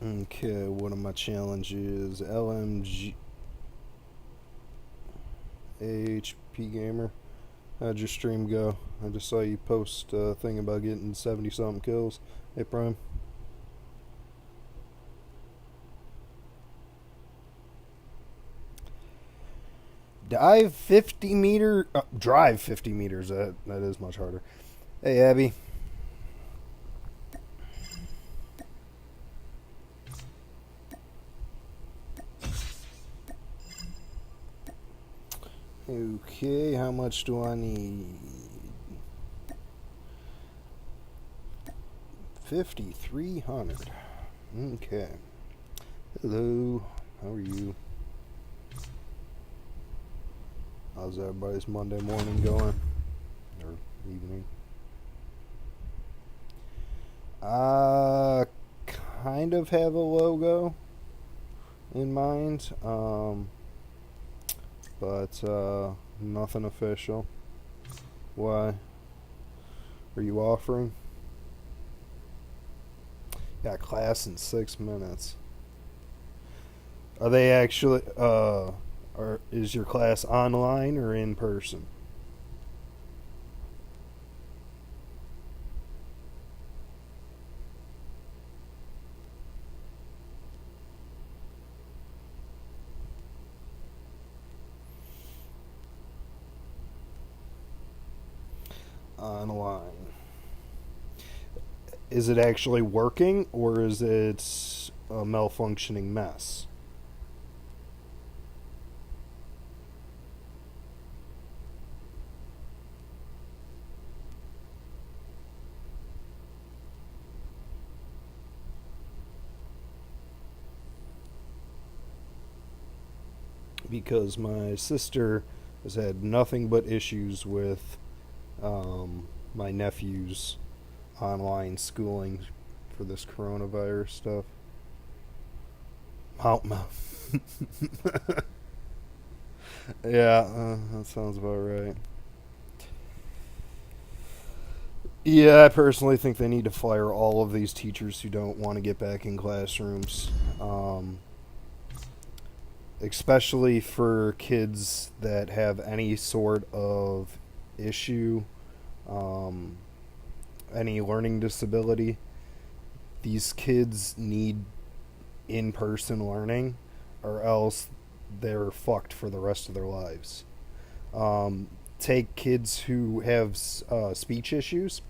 Okay, what are my challenges? LMG HP Gamer. How'd your stream go? I just saw you post a thing about getting 70 something kills. Hey, Prime. Drive 50 meters. That is much harder. Hey, Abby. Okay, how much do I need? 5,300. Okay. Hello. How are you? How's everybody's Monday morning going? Or evening? Kind of have a logo in mind. But nothing official. Why? Are you offering? Got class in 6 minutes. Are they actually, or is your class online or in person? Online. Is it actually working or is it a malfunctioning mess? Because my sister has had nothing but issues with my nephew's online schooling for this coronavirus stuff. Yeah, that sounds about right. Yeah, I personally think they need to fire all of these teachers who don't want to get back in classrooms. Especially for kids that have any sort of issue, um, any learning disability. These kids need in person learning, or else they're fucked for the rest of their lives. Take kids who have speech issues.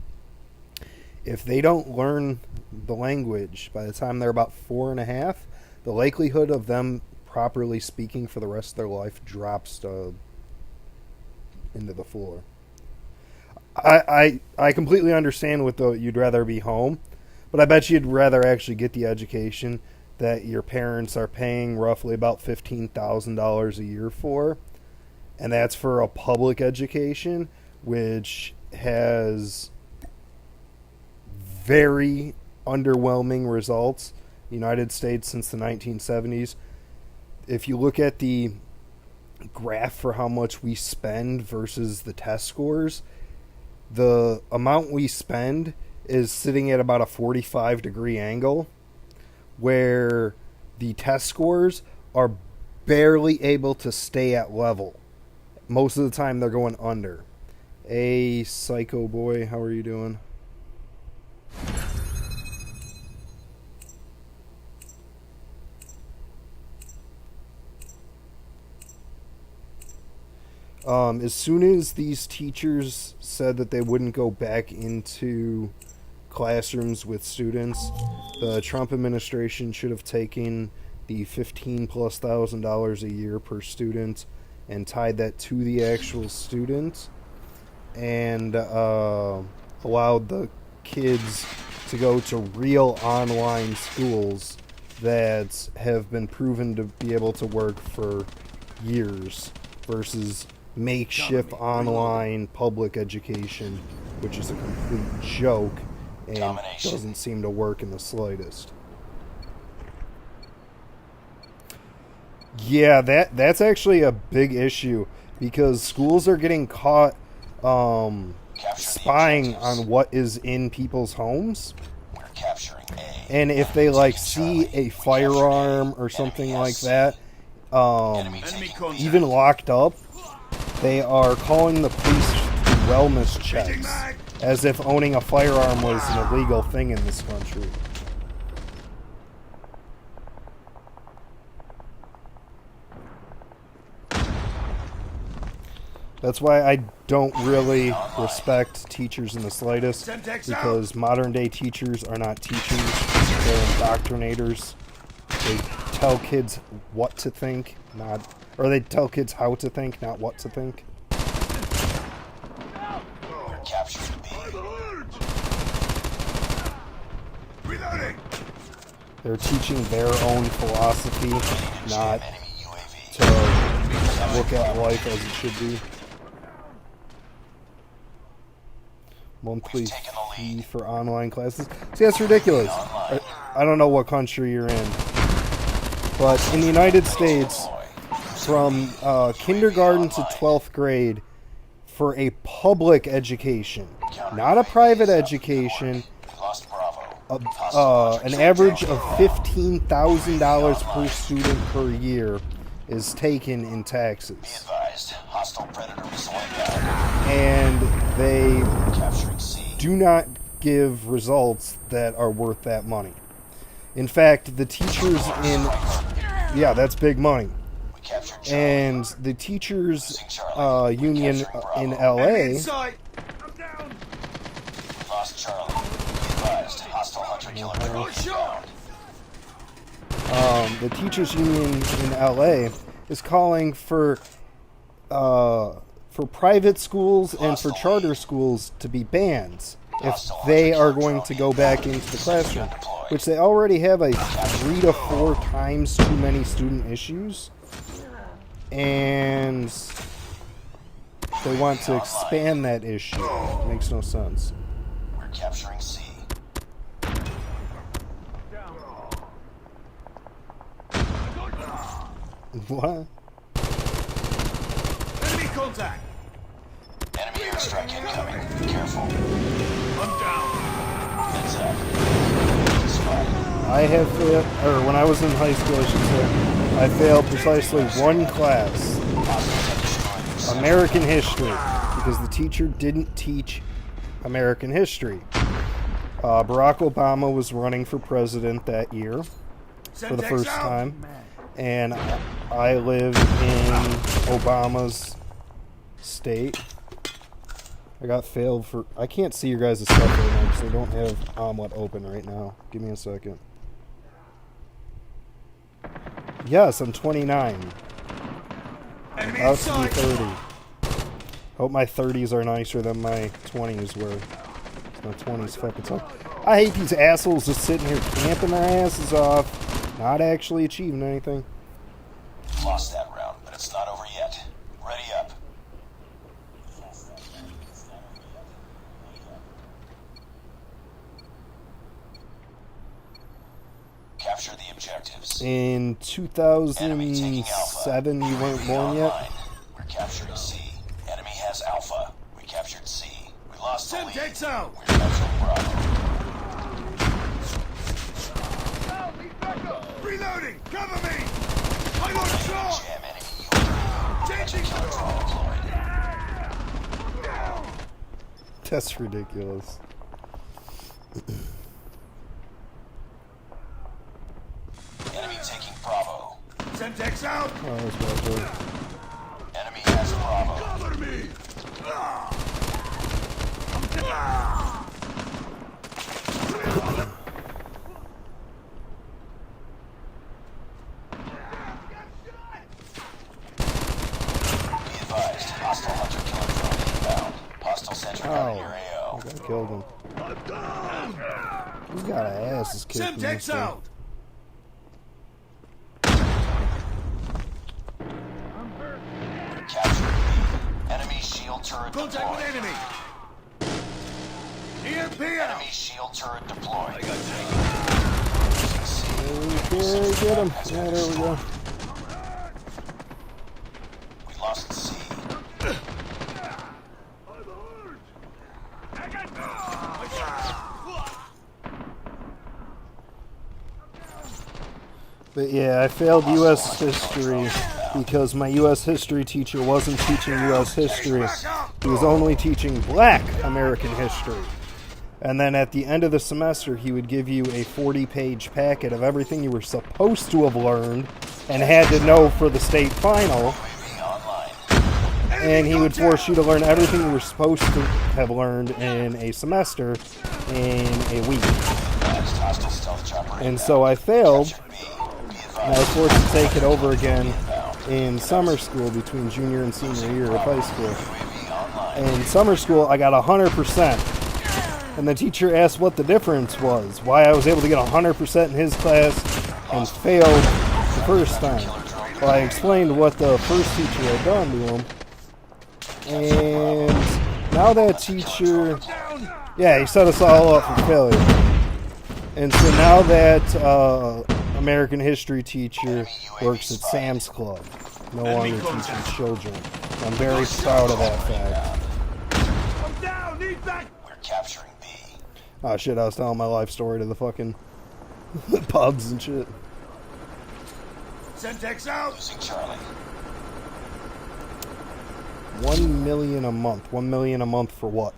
If they don't learn the language by the time they're about 4.5, the likelihood of them properly speaking for the rest of their life drops into the floor. I completely understand with the you'd rather be home, but I bet you'd rather actually get the education that your parents are paying roughly about $15,000 a year for, and that's for a public education, which has very underwhelming results. United States since the 1970s. If you look at the graph for how much we spend versus the test scores, the amount we spend is sitting at about a 45-degree angle, where the test scores are barely able to stay at level. Most of the time they're going under. Hey, Psycho Boy, how are you doing? As soon as these teachers said that they wouldn't go back into classrooms with students, the Trump administration should have taken the 15 plus $1,000 a year per student and tied that to the actual student, and allowed the kids to go to real online schools that have been proven to be able to work for years versus makeshift online public education, which is a complete joke and doesn't seem to work in the slightest. Yeah, that's actually a big issue because schools are getting caught spying on what is in people's homes. We're capturing A. And if they like see a firearm or something like that, even locked up, they are calling the police to wellness checks, as if owning a firearm was an illegal thing in this country. That's why I don't really respect teachers in the slightest, because modern day teachers are not teachers, they're indoctrinators. They tell kids what to think, or they tell kids how to think, not what to think. They're teaching their own philosophy, not to look at life as it should be. Monthly fee for online classes. See, that's ridiculous. I don't know what country you're in, but in the United States, from kindergarten to 12th grade, for a public education, not a private education, an average of $15,000 per student per year is taken in taxes. And they do not give results that are worth that money. In fact, the teachers in... Yeah, that's big money. And the teachers union in LA... the teachers union in LA is calling for private schools and for charter schools to be banned if they are going to go back into the classroom, which they already have 3 to 4 times too many student issues, and they want to expand that issue. It makes no sense. We're capturing C. What? Enemy contact! Enemy airstrike incoming. Careful. I'm down. Heads up. I have failed, or when I was in high school, I should say, I failed precisely one class, American history, because the teacher didn't teach American history. Barack Obama was running for president that year for the first time, and I live in Obama's state. I got failed for... I can't see your guys' stuff right now because I don't have Omelette open right now. Give me a second. Yes, I'm 29. About to be 30. Hope my 30s are nicer than my 20s were. My 20s fucking suck. I hate these assholes just sitting here camping their asses off, not actually achieving anything. Lost that round, but it's not over yet. Ready up. Capture the objectives. In 2007, you weren't born yet? We're capturing C. Enemy has Alpha. We captured C. We lost the lead. Semtex out! We're capturing Bravo. Reloading! Cover me! I want shot! Jam enemy changing deployed. That's ridiculous. Enemy taking Bravo. Semtex out! Oh, that's bad too. Enemy has Bravo. Cover me! Hostile hunter killer drone inbound. Hostile sentry gun in your AO. I killed him. He's got an ass is kicking. Semtex out! Capture enemy shield turret deployed. Contact with enemy! EMP out! Enemy shield turret deployed. I got Okay, get him. Yeah, there we go. We lost C. But yeah, I failed U.S. history because my U.S. history teacher wasn't teaching U.S. history. He was only teaching Black American history. And then at the end of the semester, he would give you a 40-page packet of everything you were supposed to have learned and had to know for the state final. And he would force you to learn everything you were supposed to have learned in a semester in a week. And so I failed, and I was forced to take it over again in summer school between junior and senior year of high school. In summer school, I got 100%. And the teacher asked what the difference was, why I was able to get 100% in his class and failed the first time. Well, I explained what the first teacher had done to him. And now that teacher, yeah, he set us all up for failure. And so now that American history teacher works at Sam's Club, no longer teaching children. I'm very proud of that fact. We're capturing B. Oh shit, I was telling my life story to the fucking pubs and shit. Semtex out. Losing Charlie. 1 million a month. 1 million a month for what?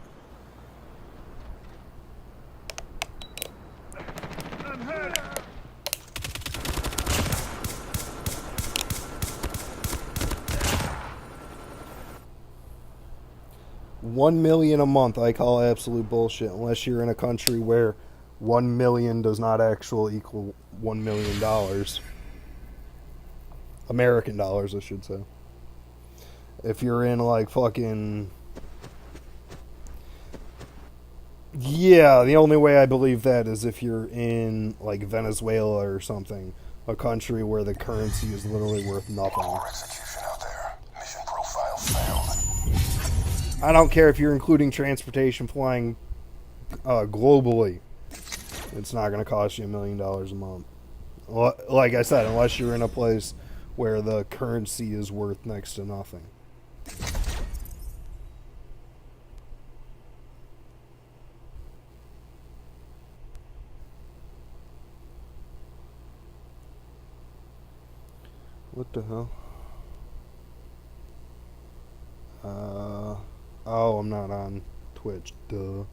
$1 million a month I call absolute bullshit unless you're in a country where 1 million does not actually equal $1 million. American dollars, I should say. If you're in like fucking... Yeah, the only way I believe that is if you're in like Venezuela or something. A country where the currency is literally worth nothing. More execution out there. Mission profile failed. I don't care if you're including transportation flying globally. It's not going to cost you $1 million a month. Like I said, unless you're in a place where the currency is worth next to nothing. What the hell? Oh, I'm not on Twitch. Duh.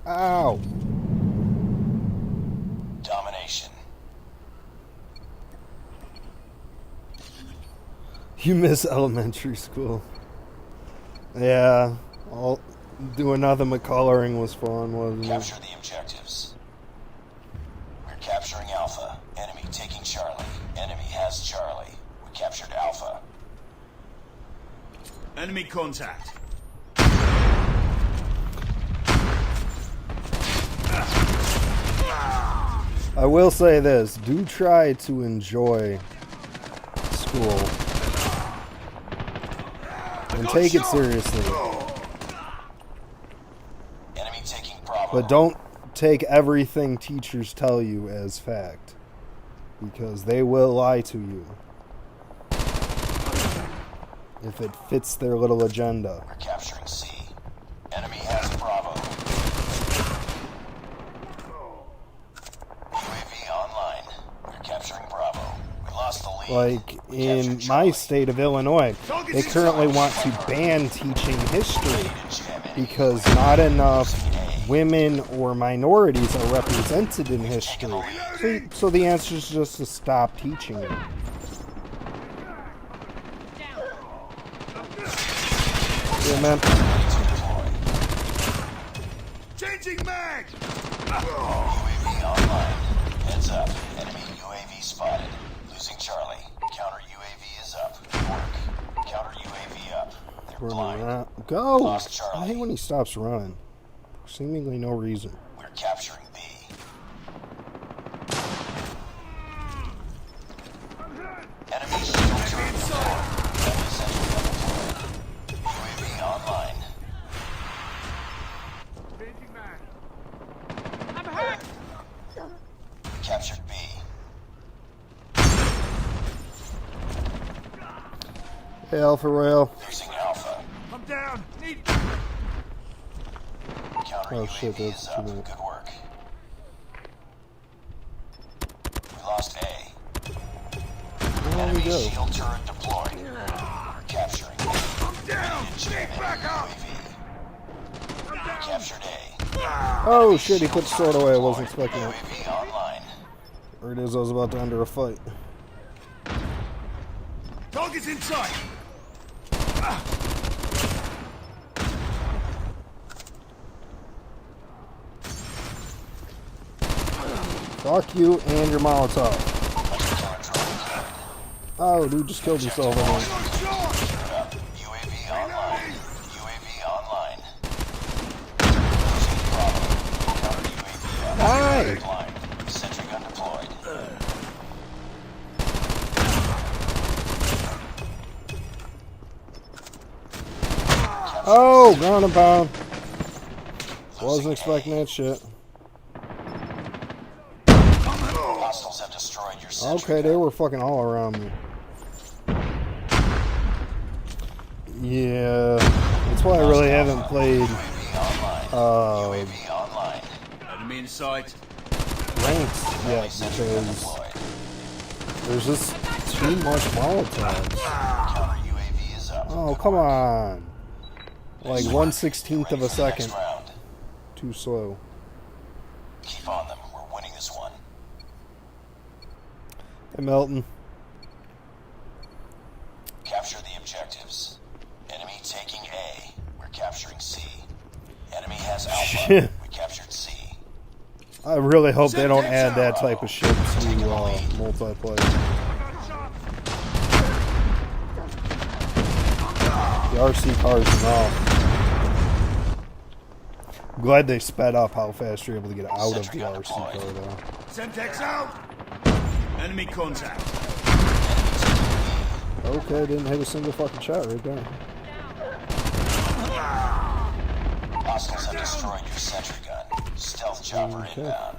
Ow! Domination. You miss elementary school. Yeah, doing nothing but coloring was fun, wasn't it? Capture the objectives. We're capturing Alpha. Enemy taking Charlie. Enemy has Charlie. We captured Alpha. Enemy contact. I will say this, do try to enjoy school. And take it seriously. Enemy taking Bravo. But don't take everything teachers tell you as fact. Because they will lie to you. If it fits their little agenda. We're capturing C. Enemy has Bravo. UAV online. We're capturing Bravo. We lost the lead. Like, in my state of Illinois, they currently want to ban teaching history because not enough women or minorities are represented in history. So the answer is just to stop teaching it. Yeah, man. Changing mag! UAV online. Heads up. Enemy UAV spotted. Losing Charlie. Counter UAV is up. Work. Counter UAV up. They're blind. Go! Lost Charlie. I hate when he stops running. For seemingly no reason. We're capturing B. Enemy shield turret Hey, Alpha Rail. Losing Alpha. I'm down. Need. Counter Oh, UAV shit, that's is too up. much. Good work. We lost A. Where do we Enemy go? shield turret deployed. We're capturing A. I'm down. Need backup. UAV. We captured A. Oh shit, he put the sword away. I wasn't expecting it. UAV online. There it is, I was about to enter a fight. Target's in sight. Fuck you and your Molotov. Oh, dude just killed himself, I think. UAV online. UAV online. Counter UAV up. Hi! Line. Sentry gun deployed. Oh, ground and pound. Wasn't expecting that shit. Hostiles have destroyed your sentry Okay, they were fucking all around me. Yeah, that's why I really haven't played UAV online. Enemy in sight. ranked yet because there's just too much Molotovs. Counter UAV is up. Oh, come on. Like 1/16th of a second. Next round. Too slow. Keep on them. We're winning this one. Hey, Melton. Capture the objectives. Enemy taking A. We're capturing C. Enemy has Alpha. Shit. We captured C. I really hope they don't add that type of shit to multiplayer. The RC cars enough. I'm glad they sped up how fast you're able to get out of the RC car, though. Semtex out. Enemy contact. Okay, didn't hit a single fucking shot right there. Hostiles have destroyed your sentry gun. Stealth chopper Okay. inbound.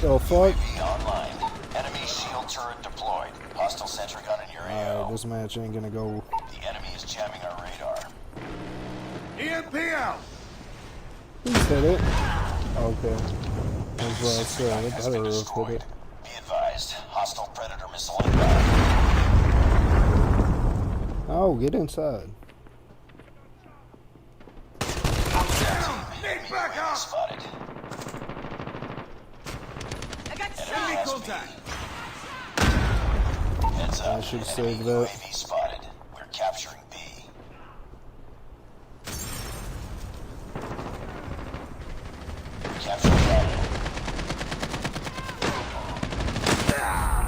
Oh, fuck. UAV online. Enemy shield turret deployed. Hostile sentry gun in your AO. This match ain't gonna go. The enemy is jamming our radar. EMP out. Please hit it. Okay. That's what I said. It Has better been have hit destroyed. it. Be advised. Hostile predator missile inbound. Oh, get inside. Need backup. Spotted. Enemy contact. Heads up. I should have Enemy saved that. UAV spotted. We're capturing B. Capturing Bravo.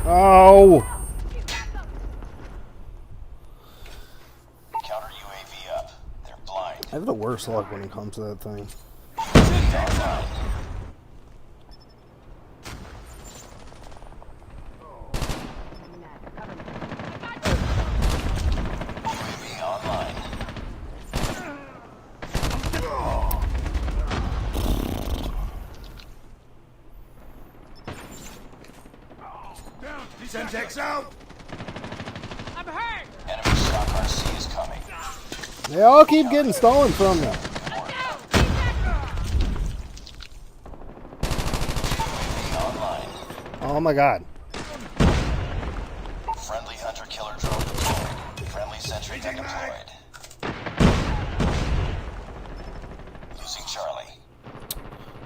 Oh! Counter UAV up. They're blind. I have the worst luck when it comes to that thing. Online. UAV online. Semtex out. Enemy shock RC is coming. They all keep getting stolen from me. UAV online. Oh my god. Friendly hunter-killer drone deployed. Friendly sentry gun deployed. Losing Charlie.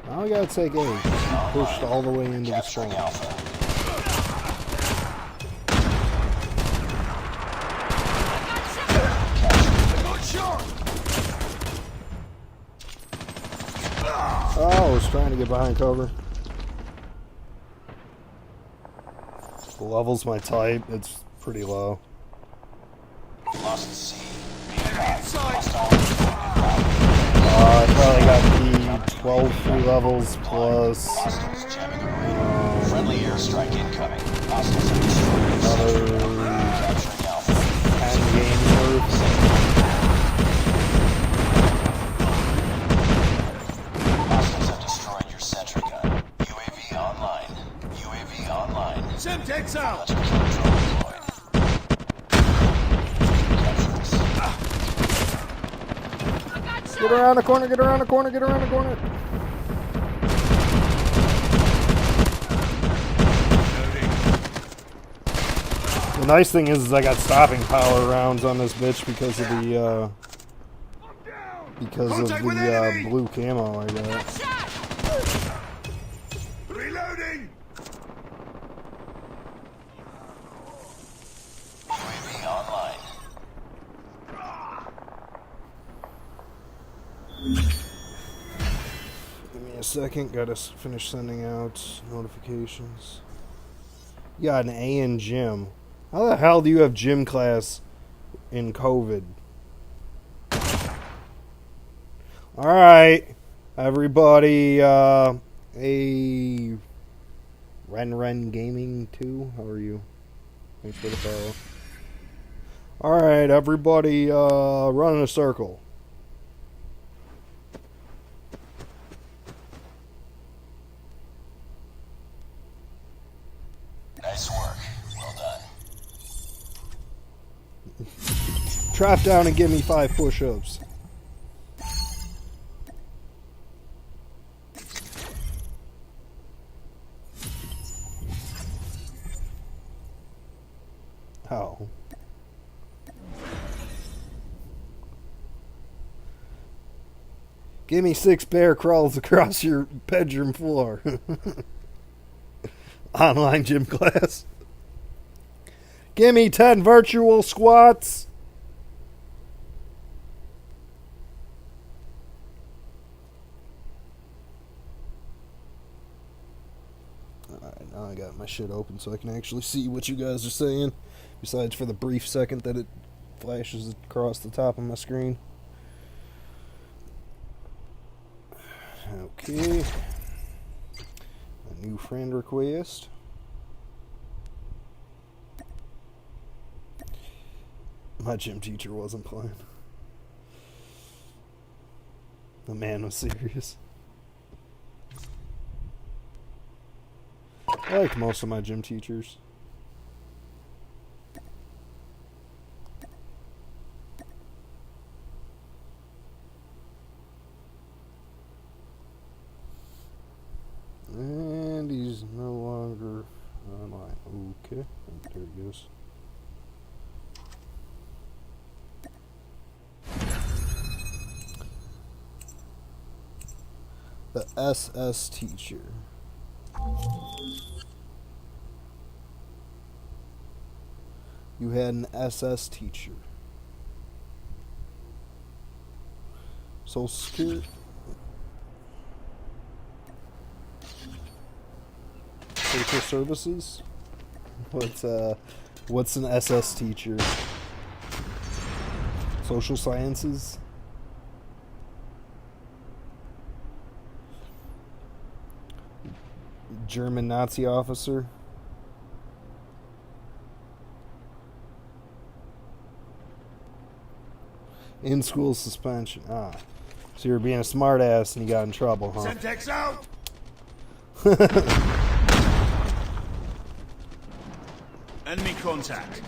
Now I gotta take A. Pushed all the way into the Capturing storm. Alpha. Good shot. Oh, I was trying to get behind cover. The level's my type. It's pretty low. Lost C. I probably got the 12 free levels plus Hostiles jamming our radar. Friendly airstrike incoming. Hostiles have destroyed another capturing Alpha. 10 games worth. Hostiles have destroyed your sentry gun. UAV online. UAV online. Semtex out. Hunter-killer drone deployed. Get around the corner, get around the corner, get around the corner. The nice thing is I got stopping power rounds on this bitch because of the blue camo I got. Reloading! UAV online. Give me a second, gotta finish sending out notifications. You got an A in gym. How the hell do you have gym class in COVID? Alright, everybody, a Ren Gaming 2, how are you? Thanks for the follow. Alright, everybody, run in a circle. Nice work. Well done. Drop down and give me 5 push-ups. How? Give me 6 bear crawls across your bedroom floor. Online gym class. Give me 10 virtual squats. Alright, now I got my shit open so I can actually see what you guys are saying. Besides for the brief second that it flashes across the top of my screen. Okay. A new friend request. My gym teacher wasn't playing. The man was serious. I liked most of my gym teachers. And he's no longer online. Okay, there he goes. The SS teacher. You had an SS teacher. Social Security. Social services? What's an SS teacher? Social sciences? German Nazi officer? In school suspension. Ah. So you were being a smart ass and you got in trouble, huh? Semtex out! Enemy contact.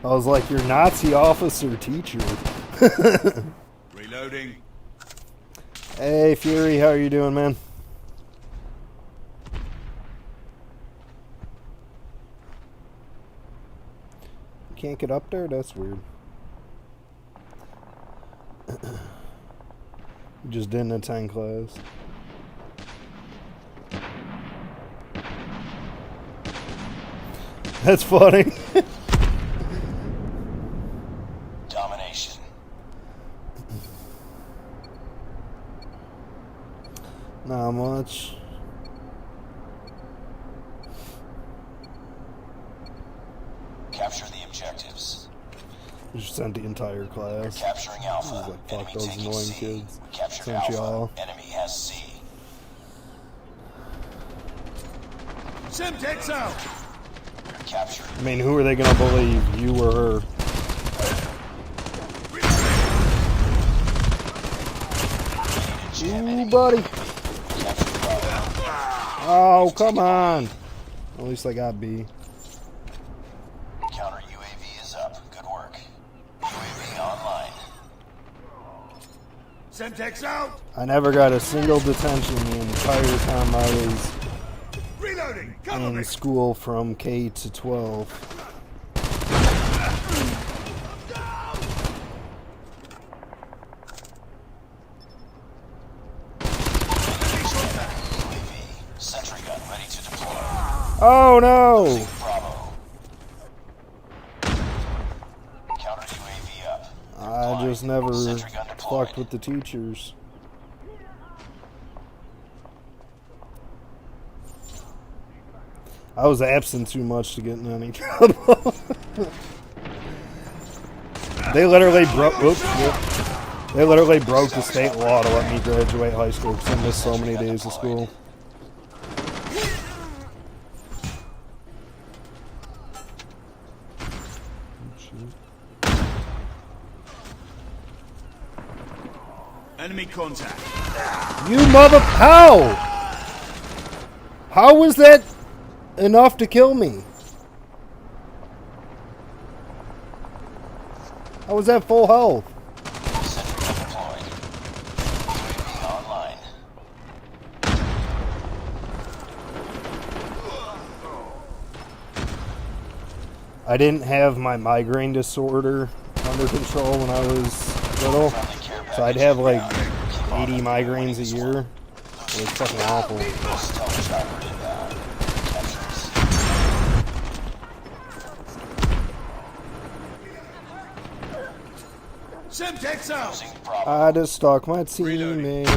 I was like, your Nazi officer teacher. Reloading. Hey, Fury, how are you doing, man? Can't get up there? That's weird. You just didn't attend class. That's funny. Domination. Not much. Capture the objectives. Just sent the entire class. Capturing Alpha. This is like, fuck Enemy those taking annoying C. kids. Captured Sent Alpha. you all. Enemy has C. Semtex out! Captured. I mean, who are they gonna believe, you or her? Ooh, buddy. Captured Bravo. Oh, come on. At least I got B. Semtex out! I never got a single detention the entire time I was Reloading! Cover me! in school from K to 12. Sentry gun ready to deploy. Oh no! Bravo. Counter UAV up. I just never Sentry gun deployed. fucked with the teachers. I was absent too much to get in any trouble. They literally broke. They literally broke the state law to let me graduate high school because I missed so many days of school. Enemy contact. You mother... How? How was that enough to kill me? I was at full health. Sentry gun deployed. UAV online. I didn't have my migraine disorder under control when I was little, so I'd have like 80 migraines a year. It was fucking awful. Stealth chopper inbound. Captures. Semtex out! Losing Bravo. I just stalked my teammate.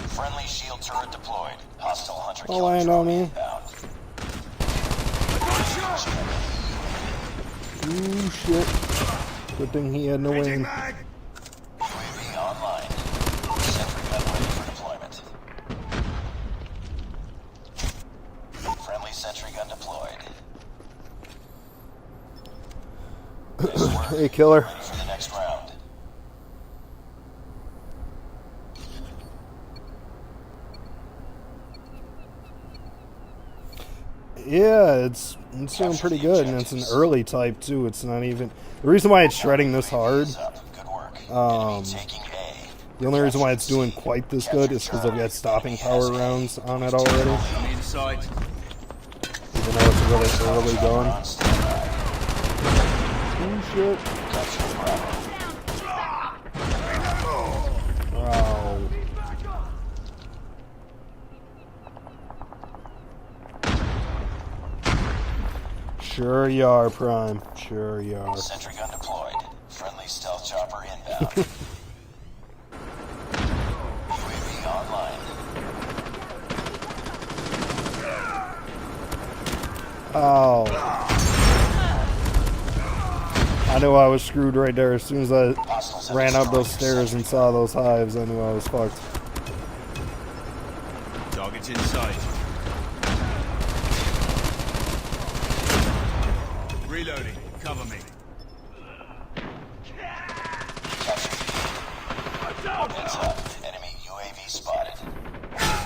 Friendly shield turret deployed. Hostile hunter Oh, killer I know drone me. inbound. Ooh, shit. Good thing he had no Changing aim. mag! UAV online. Sentry gun ready for deployment. Friendly sentry gun deployed. Hey, killer. Ready for the next round. Yeah, it's doing pretty good, and it's an early type too. It's not even the reason why it's shredding this hard. Is up. Good work. Um, Enemy taking A. The only reason why it's doing quite this good is because I've got stopping power rounds on it already, Enemy in sight. even though it's really early going. On standby. Oh shit! Capture Bravo. Wow. Sure you are, Prime. Sure you are. Sentry gun deployed. Friendly stealth chopper inbound. UAV online. Oh. I knew I was screwed right there. As soon as I Hostiles ran have up those destroyed stairs and saw those hives, I knew I was fucked. Target's in sight. Reloading. Cover me. Capture B. Heads up. Enemy UAV spotted.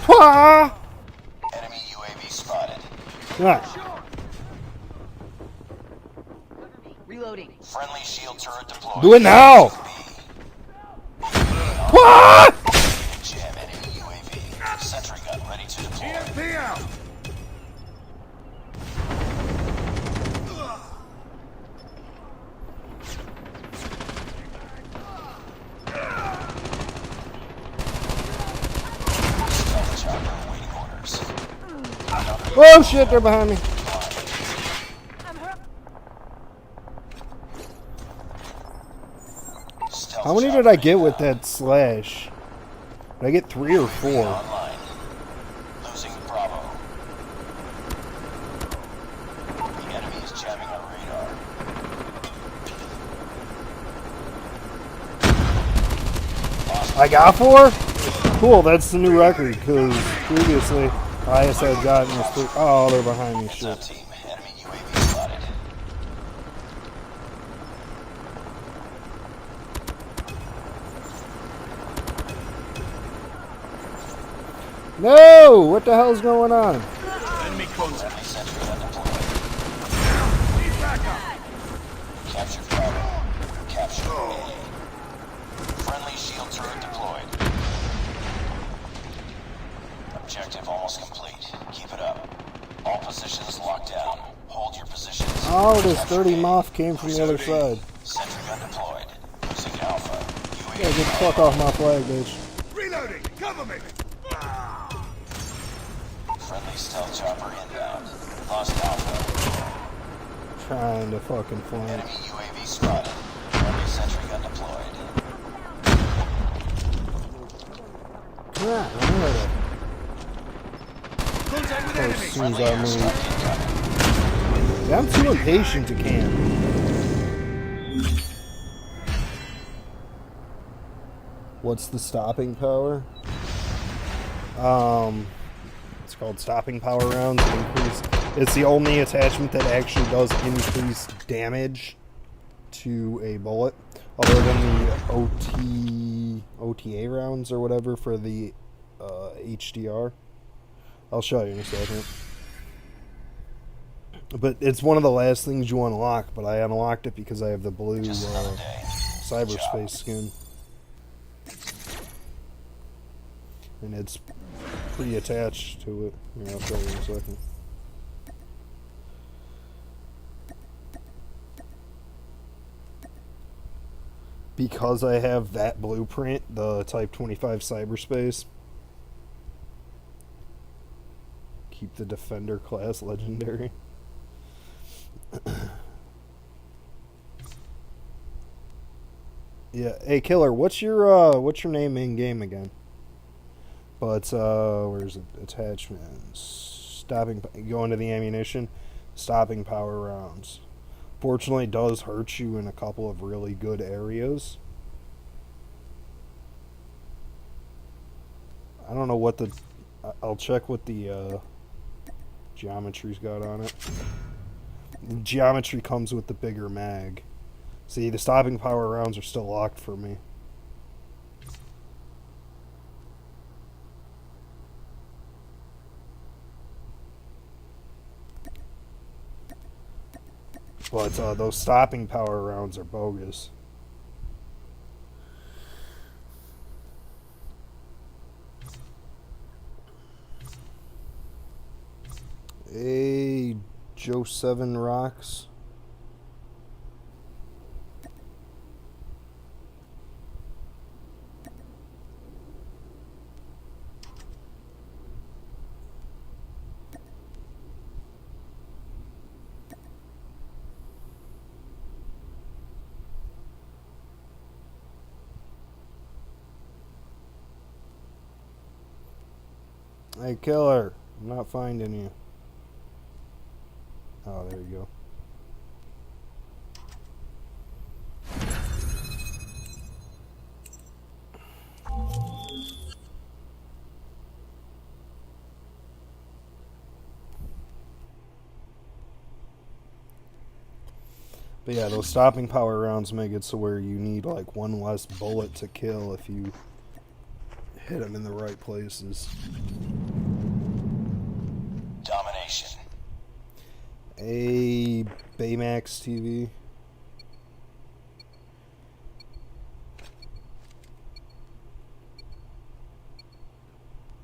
Ah! Enemy UAV spotted. Ah. Reloading. Friendly shield turret deployed. Do it now! B. Ah! Jam enemy UAV. Sentry gun ready to deploy. EMP out! Stealth chopper awaiting orders. Oh shit, they're behind me. Stealth How many chopper did I get inbound. with that slash? Did I get 3 or 4? Online. Losing Bravo. The enemy is jamming our radar. I got 4? Cool, that's the new record, because previously, highest I'd gotten was 3. Oh, they're behind me, Heads up, shit. team. Enemy UAV spotted. No! What the hell's going on? Enemy contact. Friendly sentry gun deployed. Need backup. Captured Bravo. Oh, this dirty moth came from the other side. Sentry gun deployed. Losing Alpha. Yeah, get the UAV fuck off my flag, bitch. Reloading! Cover me! friendly stealth chopper inbound. Lost Alpha. Trying to fucking flank. Enemy UAV spotted. Friendly sentry gun deployed. Yeah, I know that. Contact with As enemy! soon as Friendly I airstrike move. incoming. Yeah, I'm too impatient to camp. What's the stopping power? It's called stopping power rounds. It's the only attachment that actually does increase damage to a bullet, other than the OTA rounds or whatever for the HDR. I'll show you in a second. But it's one of the last things you unlock, but I unlocked it because I have the blue Just another day. cyberspace skin. And it's pre-attached to it. Here, I'll show you in a second. Because I have that blueprint, the Type 25 cyberspace, keep the Defender class legendary. Yeah, hey Killer, what's your name in game again? But where's it? Attachments. Stopping. Go into the ammunition. Stopping power rounds. Fortunately, it does hurt you in a couple of really good areas. I don't know what the. I'll check what the geometry's got on it. The geometry comes with the bigger mag. See, the stopping power rounds are still locked for me. But those stopping power rounds are bogus. Hey, Joe 7 rocks. Hey, Killer, I'm not finding you. Oh, there you go. But yeah, those stopping power rounds make it so where you need like one less bullet to kill if you hit them in the right places. Domination. A Baymax TV.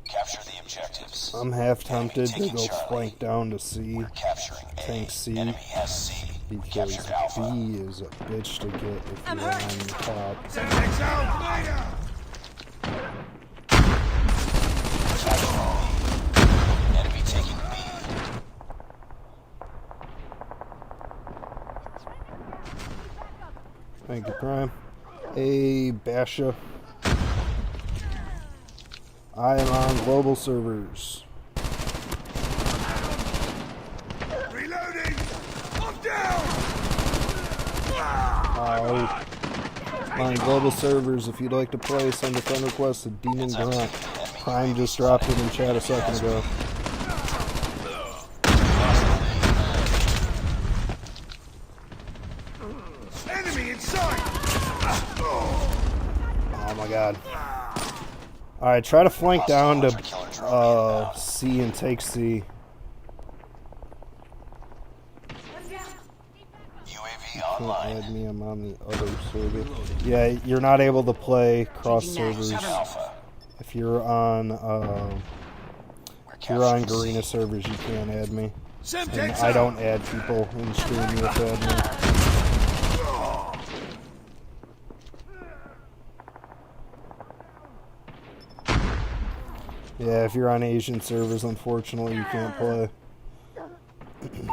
Capture the objectives. I'm half tempted to taking go Charlie. flank down to C We're capturing A. Tank C. Enemy has C. We because captured Alpha. B is a bitch to get if you're on top. Semtex out! Fire! Enemy taking B. Thank you, Prime. A Basha. I am on global servers. Reloading! I'm down! On global servers, if you'd like to play, send a friend request to Demon Grunt. Prime just dropped it in chat a second ago. Enemy in sight! Oh my god. Alright, try to flank down to C and take C. UAV Can't online. add me, I'm on the other server. Yeah, you're not able to play cross servers. Alpha. If you're on We're if you're on capturing Garena C. servers, you can't add me. And I don't add people in stream with that. Yeah, if you're on Asian servers, unfortunately, you can't play.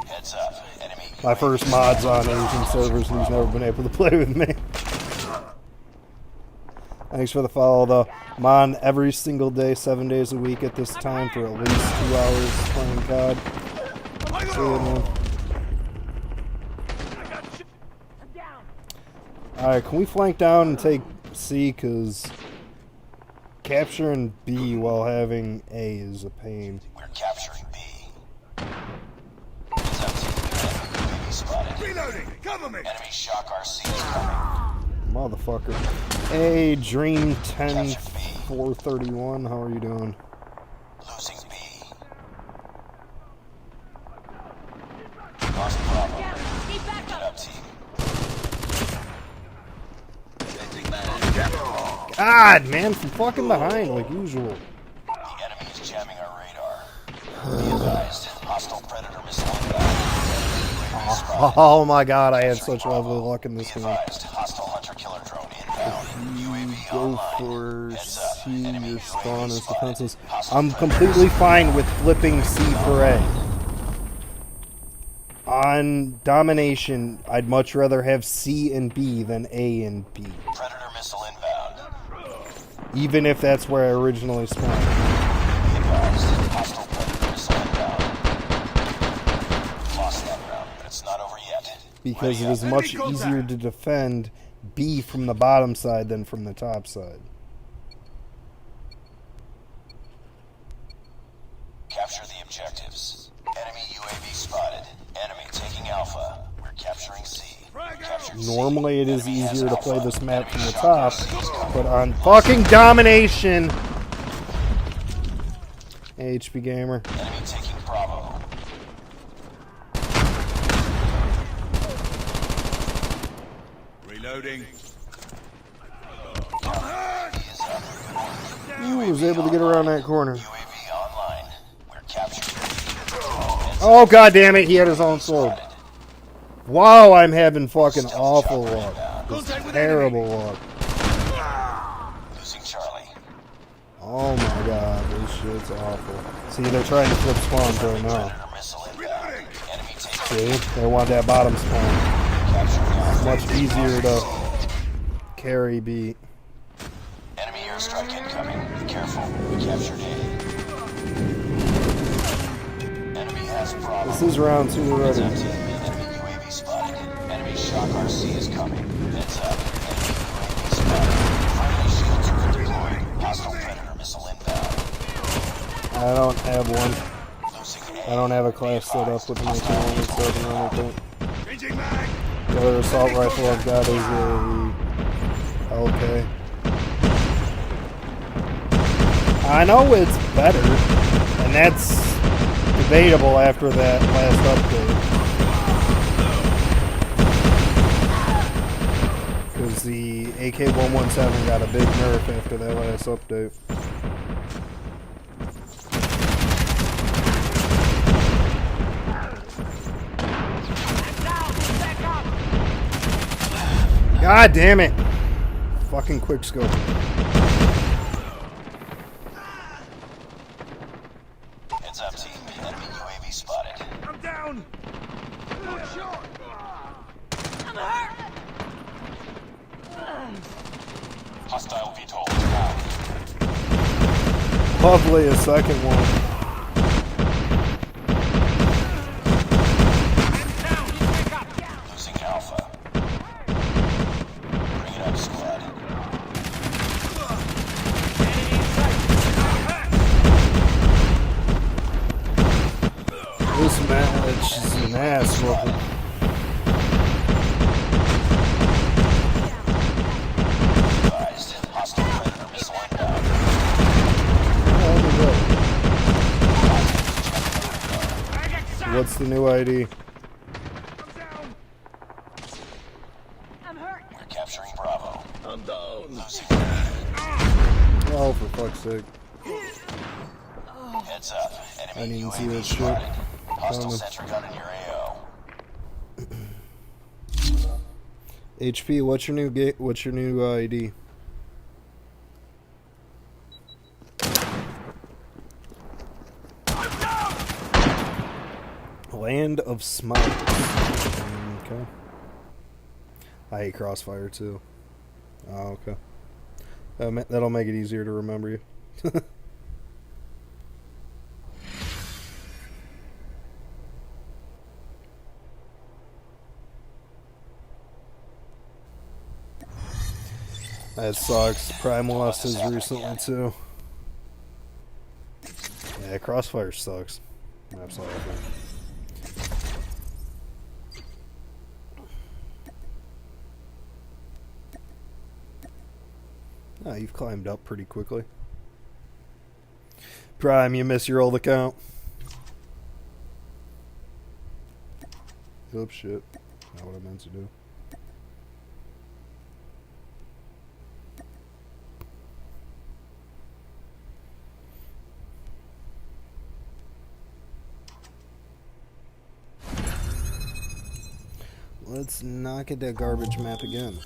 Heads up. Enemy My first mod's on Asian servers, and he's never been able to play with me. Thanks for the follow, though. I'm on every single day, 7 days a week at this time for at least 2 hours playing COD. See you, man. Alright, can we flank down and take C? Because capturing B while having A is a pain. We're capturing B. Heads up, team. Enemy UAV spotted. Reloading! Cover me! Enemy shock RC is coming. Motherfucker. Hey, Dream 10431, how are you doing? Losing B. Lost Bravo. Get up, team. God, man, from fucking behind, like usual. The enemy is jamming our radar. Be advised. Hostile Predator missile inbound. UAV spotted. Oh my god, I had such lovely luck in Be this game. advised. Hostile hunter-killer drone inbound. UAV Go online. for Heads up. C, Enemy your UAV spawn as spotted. defenses. Hostile I'm Predator completely fine with flipping C for A. On domination, I'd much rather have C and B than A and B. Predator missile inbound. Even if that's where I originally spawned. Be advised. Hostile Predator missile inbound. Lost that round, but it's not over yet. Because it Ready is up. much easier to defend B from the bottom side than from the top side. Capture the objectives. Enemy UAV spotted. Enemy taking Alpha. We're capturing C. Captured C. Normally it is Enemy has easier to play Alpha. this map Enemy from the shock top, RC is coming. but on fucking domination, HP Gamer. Enemy taking Bravo. Reloading. UAV is up. Ooh, was able to get around that corner. UAV online. We're capturing Oh god damn it, he had his own sword. Wow, I'm having fucking awful luck. Contact with Terrible luck. losing Charlie. Oh my god, this shit's awful. See, they're trying to flip spawns right now. Predator missile inbound. Enemy taking See, they want that bottom spawn. capturing Alpha. Much easier to carry B. Enemy airstrike incoming. Be careful. We captured A. Enemy has Bravo. This is round 2 Heads already. up, team. Enemy UAV spotted. Enemy shock RC is coming. Heads up. Enemy UAV spotted. Friendly shields are deployed. Hostile Predator missile inbound. I don't have one. Losing A. I don't have a class set up with my channel, so I can only think. Changing mag! The other assault rifle I've got is a LK. I know it's better, and that's debatable after that last update. Because the AK-117 got a big nerf after that last update. God damn it! Fucking quick scope. Heads up, team. Enemy UAV spotted. I'm down! Good shot! Hostile VTOL inbound. Lovely, a second one. Losing Alpha. Bring it up, squad. This match is an ass whooping. Advised. Hostile Predator missile inbound. What's the new ID? We're capturing Bravo. I'm down. Losing. Oh, for fuck's sake. Heads up. I Enemy didn't see UAV that shit. spotted. Hostile found him. sentry gun in your AO. HP, what's your new ID? Land of Smoke. Okay. I hate Crossfire too. Oh, okay. That'll make it easier to remember you. That sucks. Prime lost his recently too. Yeah, Crossfire sucks. Absolutely. Oh, you've climbed up pretty quickly. Prime, you miss your old account. Oops, shit. Not what I meant to do. Let's not get that garbage map again.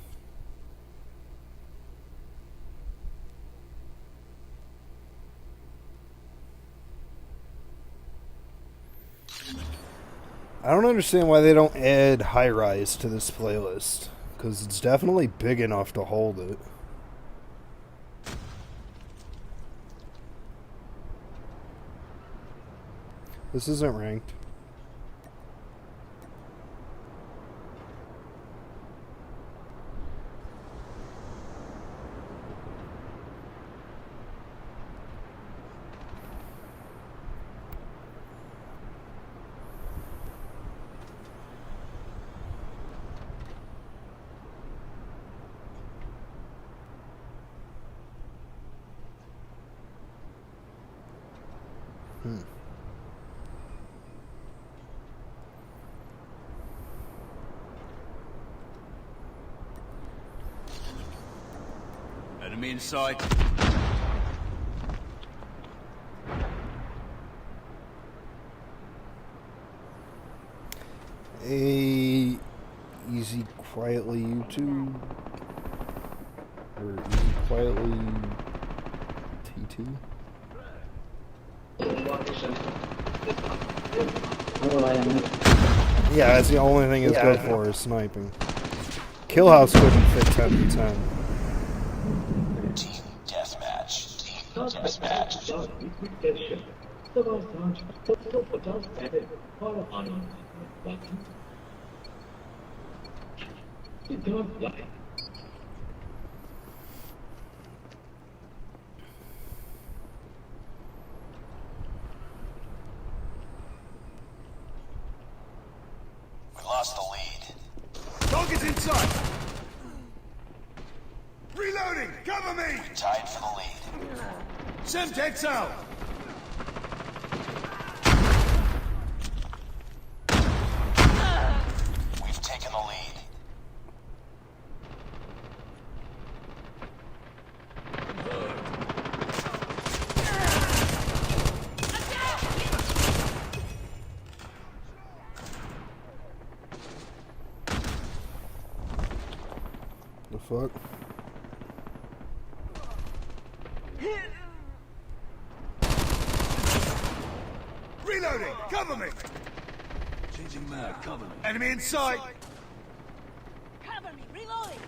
I don't understand why they don't add High Rise to this playlist, because it's definitely big enough to hold it. This isn't ranked. Enemy in sight. Easy Quietly YouTube, or Easy Quietly TT. Yeah, that's the only thing it's good for is sniping. Killhouse couldn't fit 10v10. Team deathmatch. Team deathmatch. We lost the lead. Target's in sight. Reloading. Cover me. We tied for the lead. Semtex out. We've taken the lead. The fuck? Reloading. Cover me. Changing mag. Cover me. Enemy in sight. Cover me, reloading!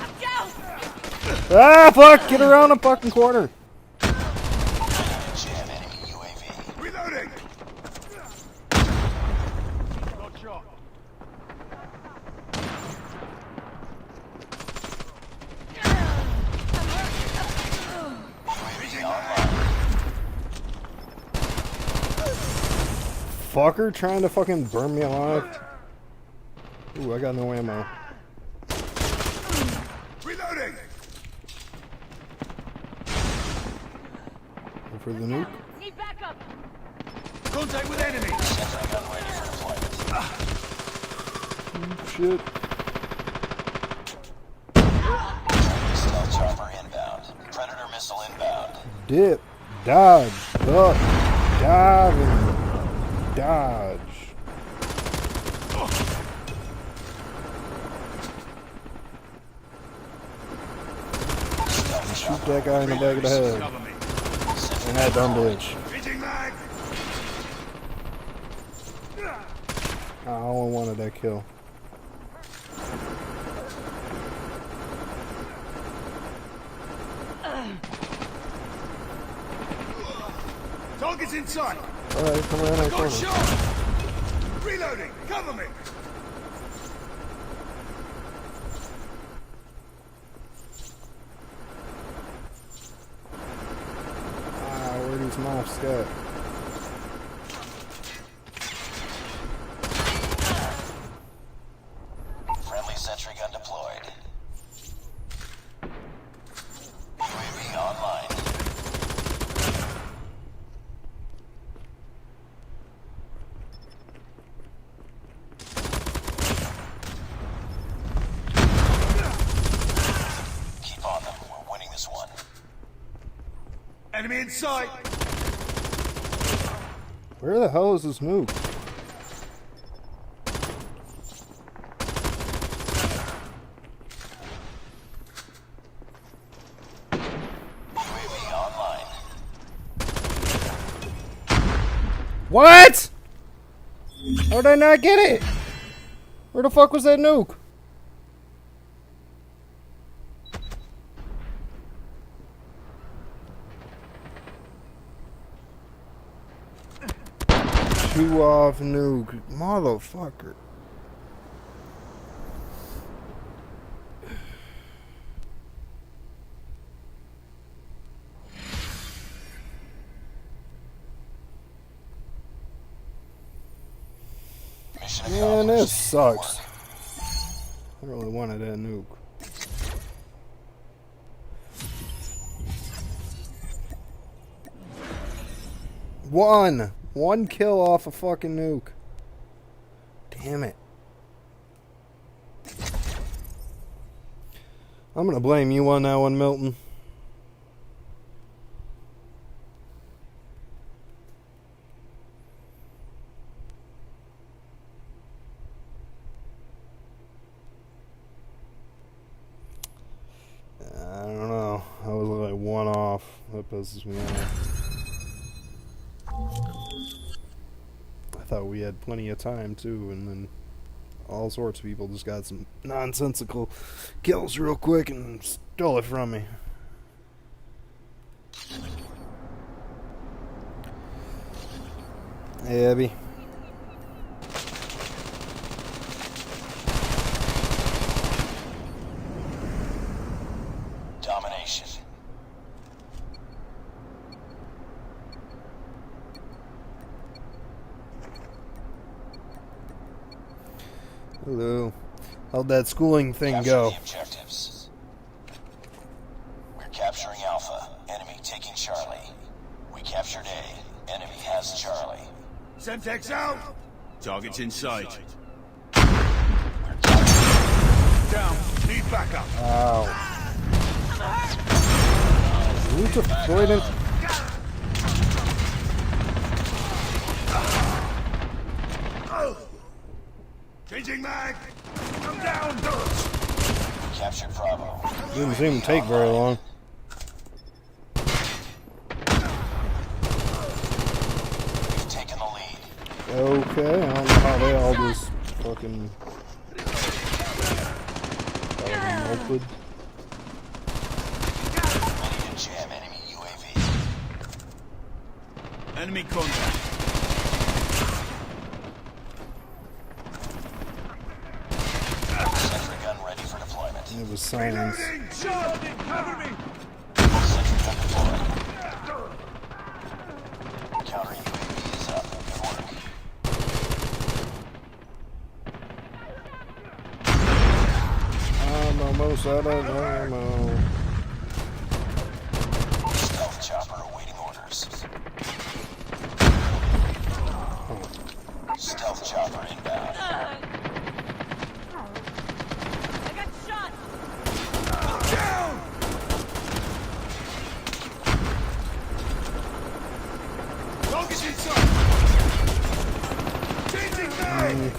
I'm down! Ah, fuck! Get around the fucking corner. Jam enemy UAV. Reloading. Got shot. UAV online. Fucker trying to fucking burn me alive. Ooh, I got no ammo. Reloading. Go for the nuke. Need backup! Contact with enemy. Sentry gun ready for deployment. Shit. Stealth chopper inbound. Predator missile inbound. Dip. Dodge, duck, dive, and dodge. Shoot that guy in the back of the head. Cover me. And that dumb bitch. Changing mag. I only wanted that kill. Target's in sight. Alright, come around that Got corner. shot. Reloading. Cover me. Where are these mops at? Friendly sentry gun deployed. UAV online. Keep on them. We're winning this one. Enemy in sight. Where the hell is this nuke? UAV online. What? How did I not get it? Where the fuck was that nuke? Two off nuke. Motherfucker. Mission Man, accomplished. this sucks. I really wanted that nuke. One kill off a fucking nuke. Damn it. I'm gonna blame you on that one, Milton. I don't know. I was like one off. That pisses me off. I thought we had plenty of time too, and then all sorts of people just got some nonsensical kills real quick and stole it from me. Hey, Abby. Domination. Hello. How'd that schooling thing Capture go? the objectives. We're capturing Alpha. Enemy taking Charlie. We captured A. Enemy has Charlie. Semtex out. Target's in sight. We're capturing Down. Need backup. Ow. You need to throw it in. Changing mag. Come down. We captured Bravo. Didn't seem to take very long. We've taken the lead. Okay, I don't know how they all just fucking melted. Ready to jam enemy UAV. Enemy contact. Sentry gun ready for deployment. It was silence. Reloading. Shot. Cover me. Sentry gun deployed. Counter UAV is up. Good work. I'm almost out of ammo. Stealth chopper awaiting orders. Stealth chopper inbound. I got shot. Down.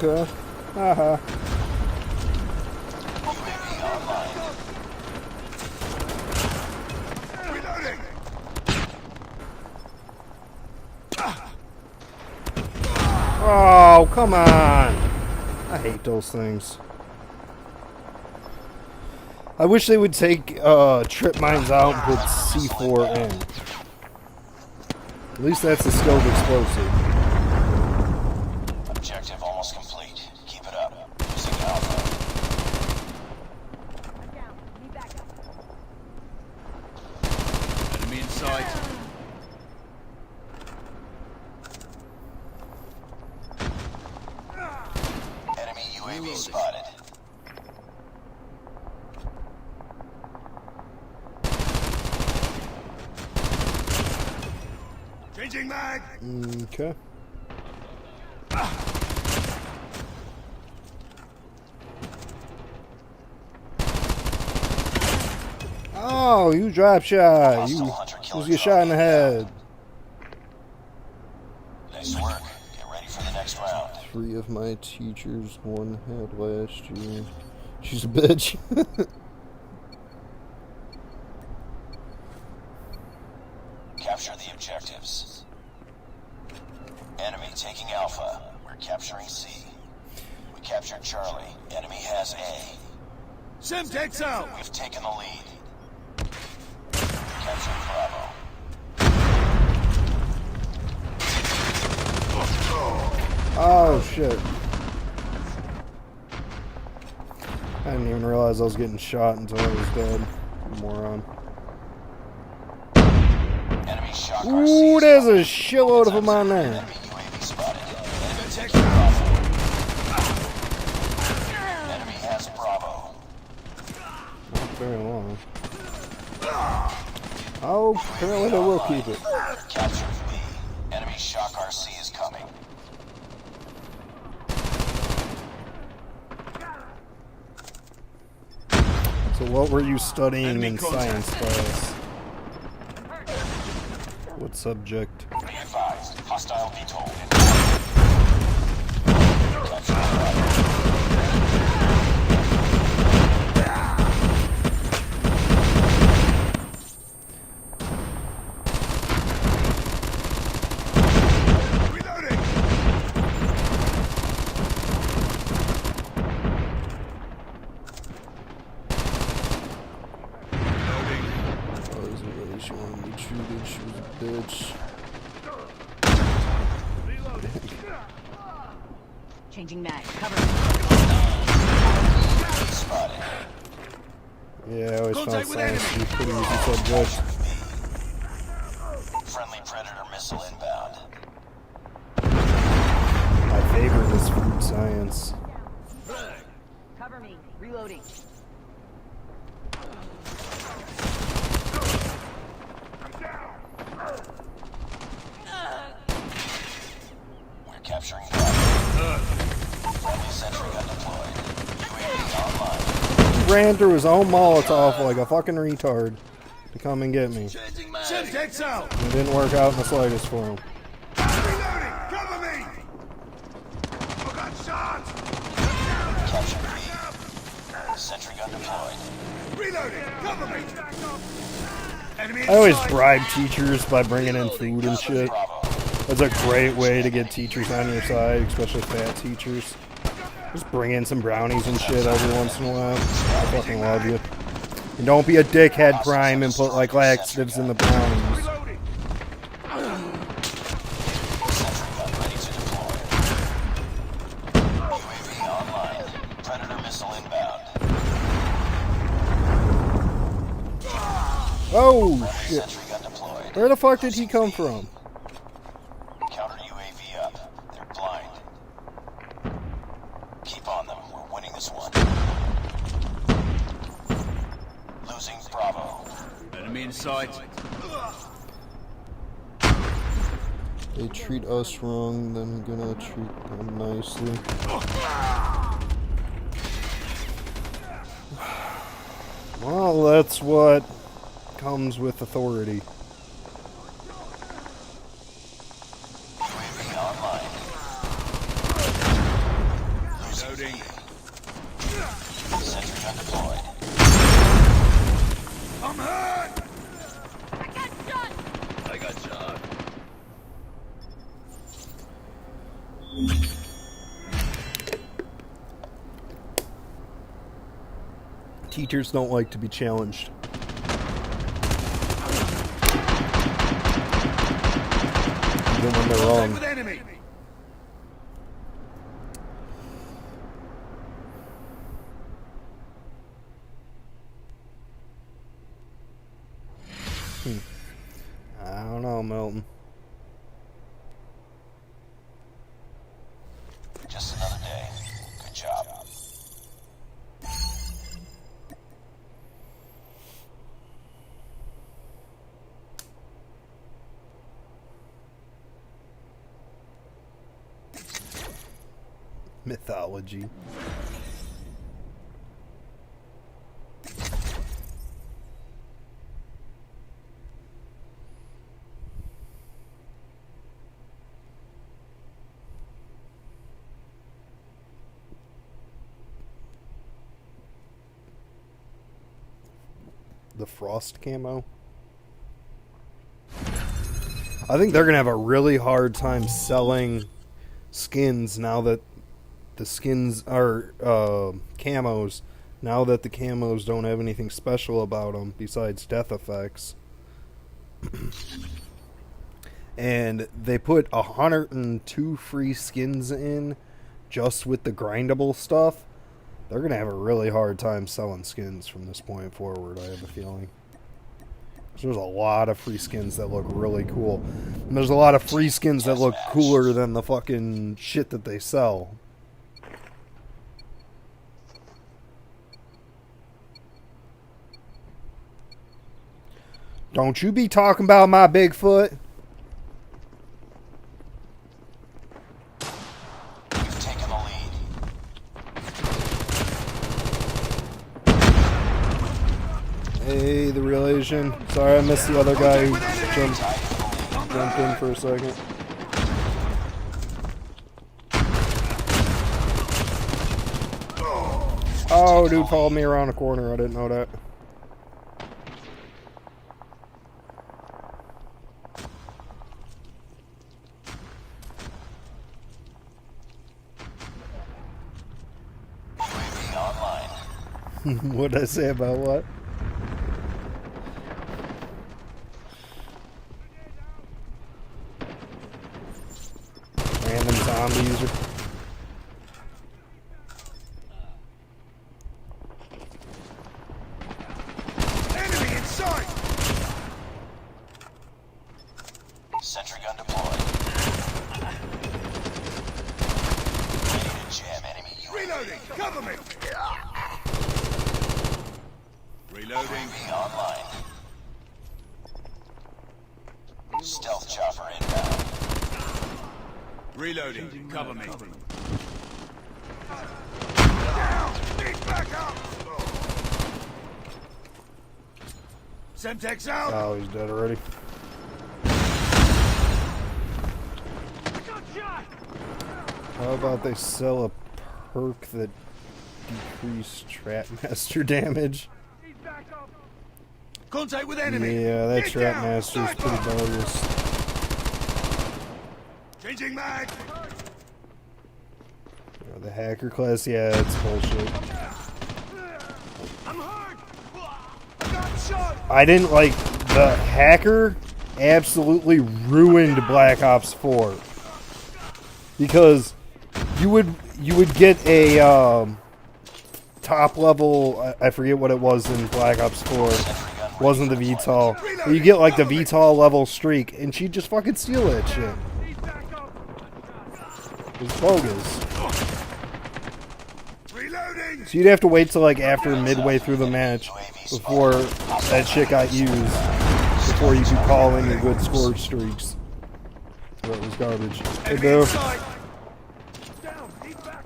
Okay. Haha. UAV online. Reloading! Oh, come on. I hate those things. I wish they would take trip mines out and put C4 in. At least that's a skilled explosive. Objective almost complete. Keep it up. Losing Alpha. Down. Need backup. Enemy in sight. Enemy UAV spotted. Changing mag! Okay. Oh, you drop shot. You was your shot in the head. Nice work. Get ready for the next round. 3 of my teachers, 1 had last year. She's a bitch. Capture the objectives. Enemy taking Alpha. We're capturing C. We captured Charlie. Enemy has A. Semtex out! We've taken the lead. Captured Bravo. Oh, shit. I didn't even realize I was getting shot until I was dead. Moron. Enemy shock Ooh, RC. there's a shitload of them on there. Enemy UAV spotted. Enemy Semtex taking out! Bravo. Enemy has Bravo. Not very long. Oh, apparently they will keep it. Captured B. Enemy shock RC is coming. So what were you studying Enemy in contact. science class? What subject? Be advised. Hostile VTOL. Captured Bravo. Reloading! I wasn't really sure when we treated. She was a bitch. Changing mag. Cover. Spotted. Yeah, I always found Contact with science to be enemy. a pretty easy subject. Friendly Predator missile inbound. My favorite is food science. Cover me. Reloading. We're capturing Bravo. Friendly sentry gun deployed. UAV online. He ran through his own Molotov like a fucking retard to come and get me. Semtex out! It didn't work out in the slightest for him. Reloading! Cover me! I got shot! Captured B. Sentry gun deployed. Reloading! Cover me! Enemy in I always sight. bribe teachers by bringing in food and shit. Bravo. That's a great way to get teachers on your side, especially fat teachers. Just bring in some brownies and shit every once in a while. I fucking love you. And don't be a dickhead, Prime, and put like laxatives in the brownies. Reloading! Sentry gun ready to deploy. UAV online. Predator missile inbound. Oh shit! Sentry gun deployed. Where the fuck did he come from? Counter UAV up. They're blind. Keep on them. We're winning this one. Losing Bravo. Enemy in sight. They treat us wrong, then I'm gonna treat them nicely. Well, that's what comes with authority. UAV online. gun deployed. I'm hurt! I got shot! I got shot. Teachers don't like to be challenged. Even when they're Contact wrong. with enemy! I don't know, Milton. Just another day. Good job. Mythology. The frost camo. I think they're gonna have a really hard time selling skins now that the skins are camos. Now that the camos don't have anything special about them besides death effects. And they put 102 free skins in just with the grindable stuff. They're going to have a really hard time selling skins from this point forward, I have a feeling. There's a lot of free skins that look really cool. And there's a lot of free skins that look cooler than the fucking shit that they sell. Don't you be talking about my Bigfoot. You've taken the lead. Hey, the real Asian. Sorry I missed the other guy who jumped in for a second. Oh, dude followed me around a corner. I didn't know that. UAV online. What did I say about what? Random zombie user. Enemy in sight! Sentry gun deployed. Ready to jam enemy UAV. Reloading! Cover me! Reloading. UAV online. Stealth chopper inbound. Reloading. Cover me. Down! Need backup! Semtex out! Oh, he's dead already. How about they sell a perk that decrease Trapmaster damage? Contact with enemy! Yeah, that Get down! Trapmaster's pretty Sniper! bogus. Changing mag! The hacker class, yeah, it's bullshit. I'm hurt! I got shot! I didn't like the hacker absolutely ruined Black Ops 4 because you would get a top level, I forget what it was in Black Ops 4, wasn't the VTOL, but you get like the VTOL level streak and she'd just fucking steal that shit. It's bogus. Reloading! So you'd have to wait till like after midway through the match before that shit got used, before you could call in your good score streaks. So it was garbage. Hey, Enemy bro. in sight! Down! Need back!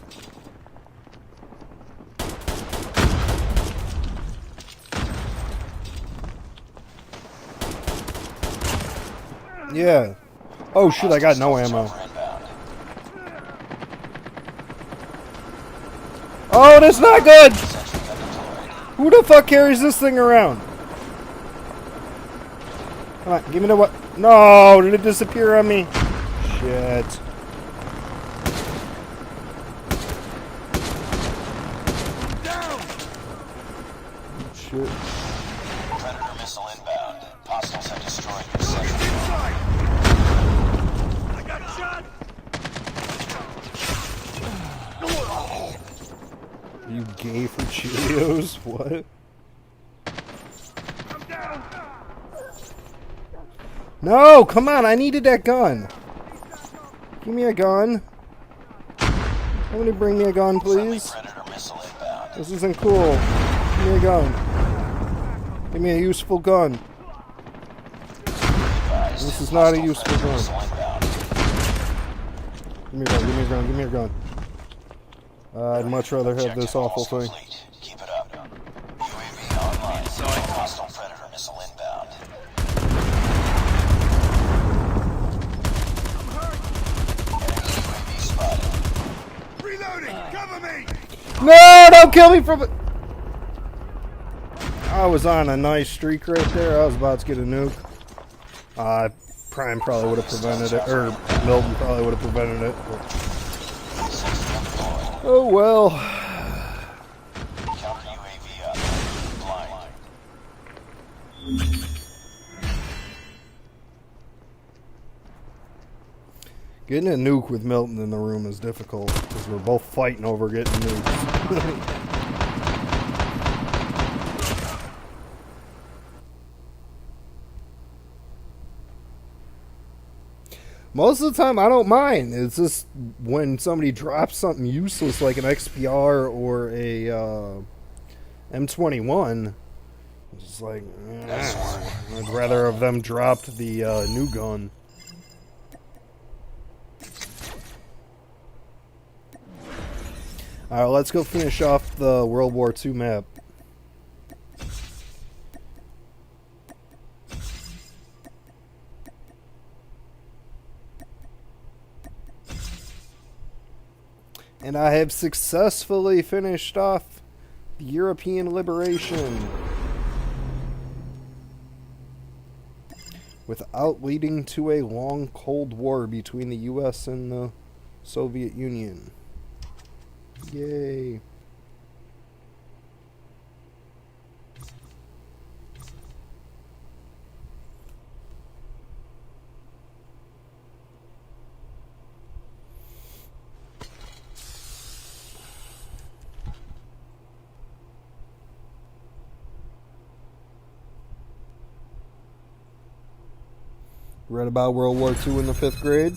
Yeah. Oh shit, I got no ammo. Chopper inbound. Oh, that's not good! Sentry gun deployed. Who the fuck carries this thing around? Come on, give me the what? No, did it disappear on me? Shit. Down! Shit. Predator missile inbound. Hostiles have destroyed your sector. Inside! I got shot! Are you gay for Cheerios? What? I'm down! No, come on, I needed that gun. Give me a gun. Somebody bring me a gun, Friendly please. Predator missile inbound. This isn't cool. Give me a gun. Give me a useful gun. Advised. This is not a Hostile useful Predator gun. missile inbound. Give me a gun, give me a gun, give me a gun. I'd much rather have this Objective awful almost thing. complete. Keep it up. UAV online. Hostile Predator missile inbound. Enemy UAV spotted. Reloading! Cover me! No, don't kill me from it. I was on a nice streak right there. I was about to get a nuke. Prime probably would have prevented it, or Milton probably would have prevented it. But... System deployed. Oh well. Counter UAV up. Blind. Getting a nuke with Milton in the room is difficult because we're both fighting over getting nukes. Most of the time, I don't mind. It's just when somebody drops something useless like an XPR or a M21, it's just like, I'd rather have them dropped the new gun. Alright, let's go finish off the World War II map. And I have successfully finished off the European liberation without leading to a long Cold War between the US and the Soviet Union. Yay. Read about World War II in the 5th grade?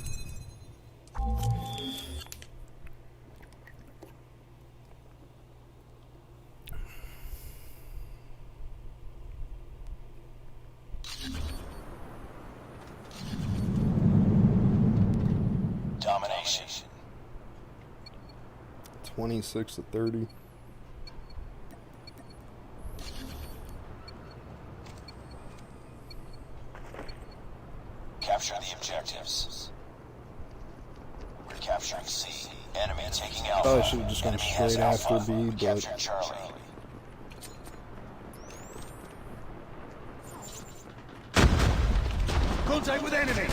Domination. 26-30. Capture the objectives. We're capturing C. Enemy taking Alpha. Probably should have just gone Enemy has straight after Alpha. B, but Captured Charlie. Contact with enemy!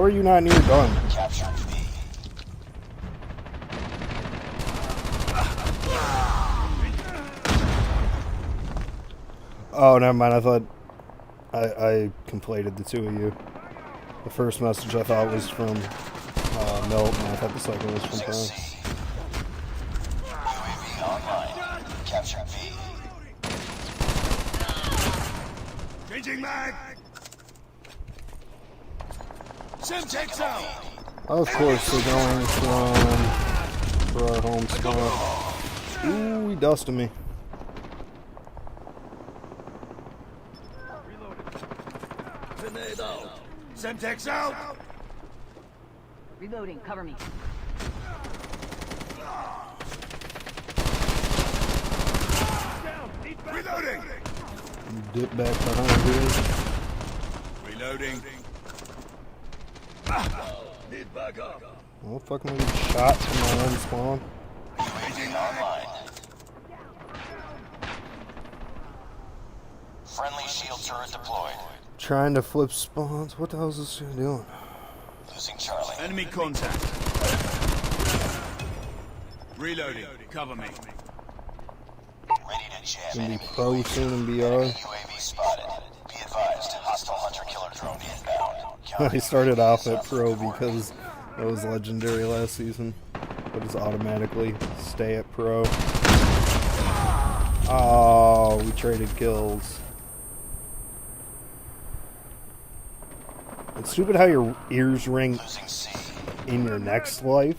how are you not near done? Captured B. Oh, never mind. I thought I conflated the two of you. The first message I thought was from Milton. I thought the second was from Losing Prime. C. UAV online. Captured B. Changing mag! Semtex out! Of course, they're going for our home spot. Ooh, he dusted me. Semtex out! Reloading. Cover me. Reloading! You dip back behind here. Reloading. Need backup. Oh, fucking get shot from my own spawn. UAV online. Friendly shield turret deployed. Trying to flip spawns. What the hell is this guy doing? Losing Charlie. Enemy contact. Reloading. Cover me. Ready to jam Gonna be enemy pro UAV. soon in BR. UAV spotted. Be advised, hostile hunter-killer drone inbound. I started off at pro because it was legendary last season, but it's automatically stay at pro. Oh, we traded kills. It's stupid how your ears ring Losing C. in your next life.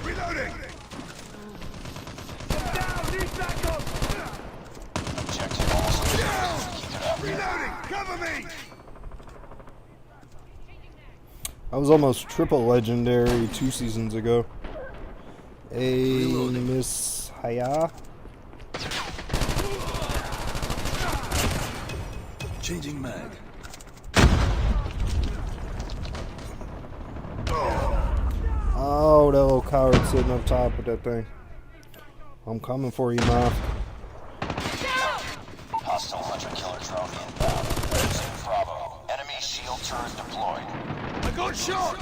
Reloading. Down. Need backup. Objective almost completed. Keep it up. Reloading. Cover me. I was almost triple legendary 2 seasons ago. Hey, Miss Haya. Changing mag. Oh, that little coward sitting up top of that thing. I'm coming for you, Ma. Hostile hunter-killer drone inbound. Losing Bravo. Enemy shield turret deployed. I got shot.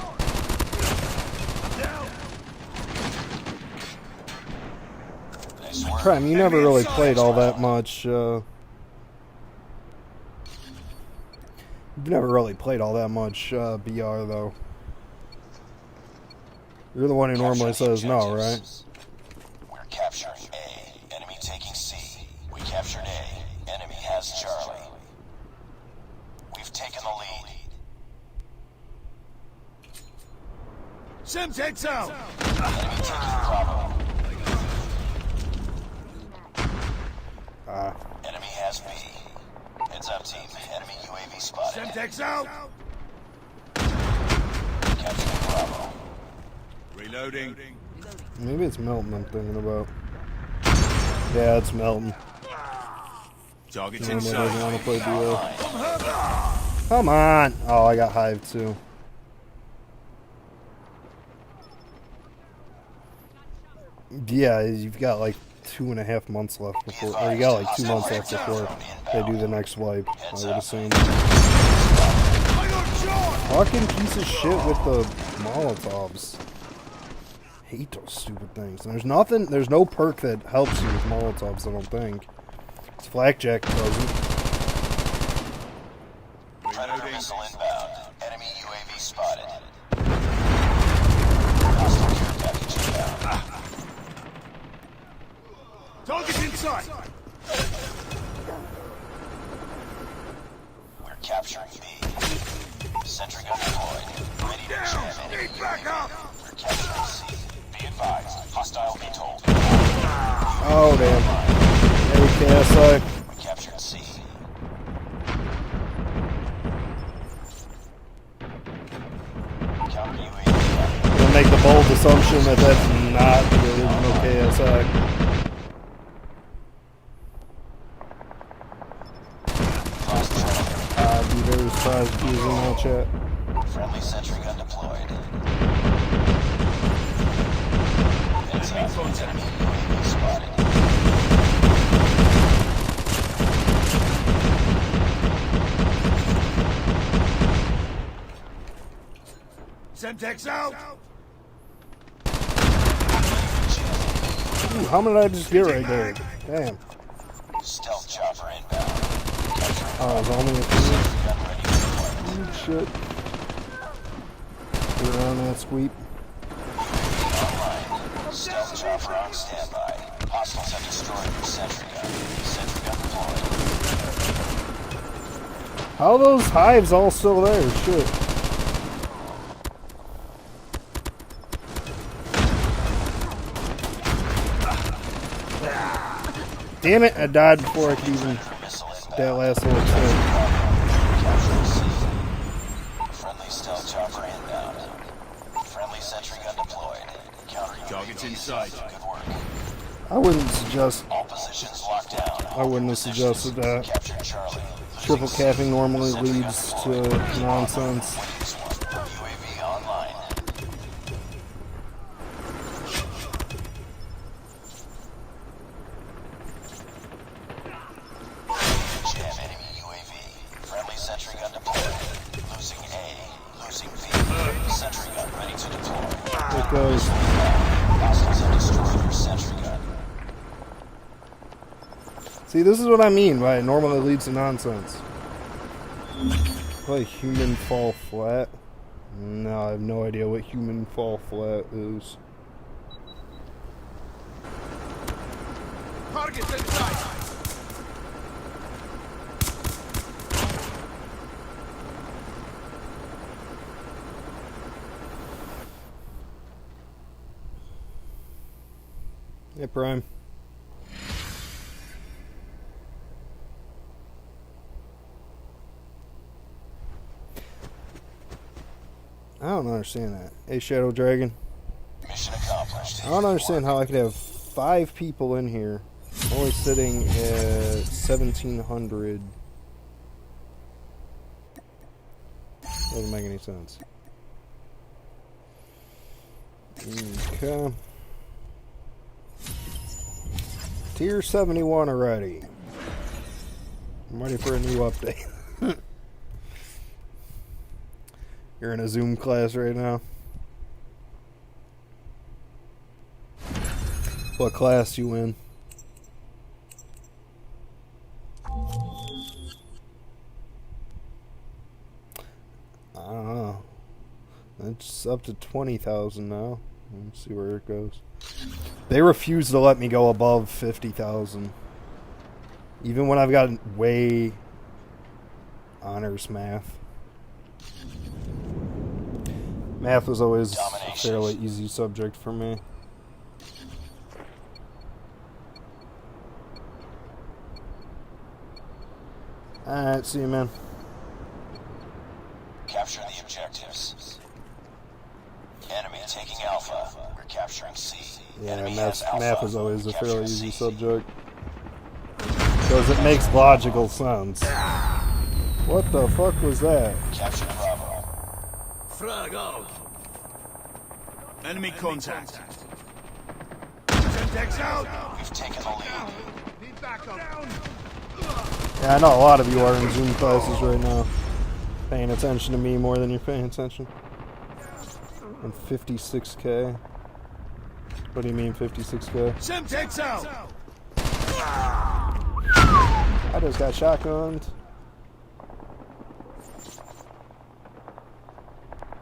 I'm down. Nice work. Prem, you never really played all that much. You've never really played all that much BR, though. You're the one who normally says no, right? We're capturing A. Enemy taking C. We captured A. Enemy has Charlie. We've taken the lead. Semtex out. Enemy taking Bravo. Enemy has B. Heads up, team. Enemy UAV spotted. Semtex out. Capturing Bravo. Reloading. Maybe it's Melton I'm thinking about. Yeah, it's Melton. Target's Normally inside. doesn't want to play BR. Come on! Oh, I got Hive too. Yeah, you've got like 2.5 months left before, or you got like 2 months left before they do the next wipe, I would assume. I got shot. Fucking piece of shit with the Molotovs. Hate those stupid things. There's no perk that helps you with Molotovs, I don't think. It's Blackjack doesn't. Predator missile inbound. Enemy UAV spotted. Hostile care package inbound. Target's inside. We're capturing B. Sentry gun deployed. Ready to jam enemy Need backup. UAV. We're capturing C. Be advised. Hostile VTOL. Oh, damn. AKSI. We captured C. Counter UAV. I'm gonna make the bold assumption that that's not the original KSI. Lost Charlie. I'd be very surprised if he was in that chat. Friendly sentry gun deployed. Heads up. Enemy UAV spotted. Semtex out. Ooh, how many did I just get right there? Damn. Stealth chopper inbound. Oh, it's only a Sentry gun ready to deploy. shit. Get around that sweep. Online. Stealth chopper on standby. Hostiles have destroyed your sentry gun. Sentry gun deployed. How are those hives all still there? Shit. Damn it, I died before I could even Missile inbound. that last little tip. Capturing C. Friendly stealth chopper inbound. Friendly sentry gun deployed. Counter UAV Target's is inside. up. Good work. I wouldn't suggest. All positions locked down. I wouldn't have suggested that. Captured Charlie. Triple capping normally leads to nonsense. UAV online. Jam enemy UAV. Friendly sentry gun deployed. Losing A. Losing B. Sentry gun ready to deploy. It goes. Hostiles have destroyed your sentry gun. See, this is what I mean by it normally leads to nonsense. Like human fall flat? No, I have no idea what human fall flat is. Target's inside. Hey, Prime. I don't understand that. Hey, Shadow Dragon. Mission accomplished. I don't understand how I could have 5 people in here, only sitting at 1,700. Doesn't make any sense. Okay. Tier 71 already. I'm ready for a new update. You're in a Zoom class right now. What class you in? I don't know. It's up to 20,000 now. Let's see where it goes. They refuse to let me go above 50,000. Even when I've got way honors math. Math was always a fairly easy subject for me. Alright, see you, man. Capture the objectives. Enemy taking Alpha. We're capturing C. Yeah, Enemy has Alpha. math is always a Capture fairly easy C. subject. Because it makes logical sense. What the fuck was that? Capture Bravo. Frag out. Enemy contact. Semtex out. We've taken the lead. Need backup. Down. Yeah, I know a lot of you are in Zoom classes right now. Paying attention to me more than you're paying attention. I'm 56k. What do you mean 56k? Semtex out. I just got shotgunned.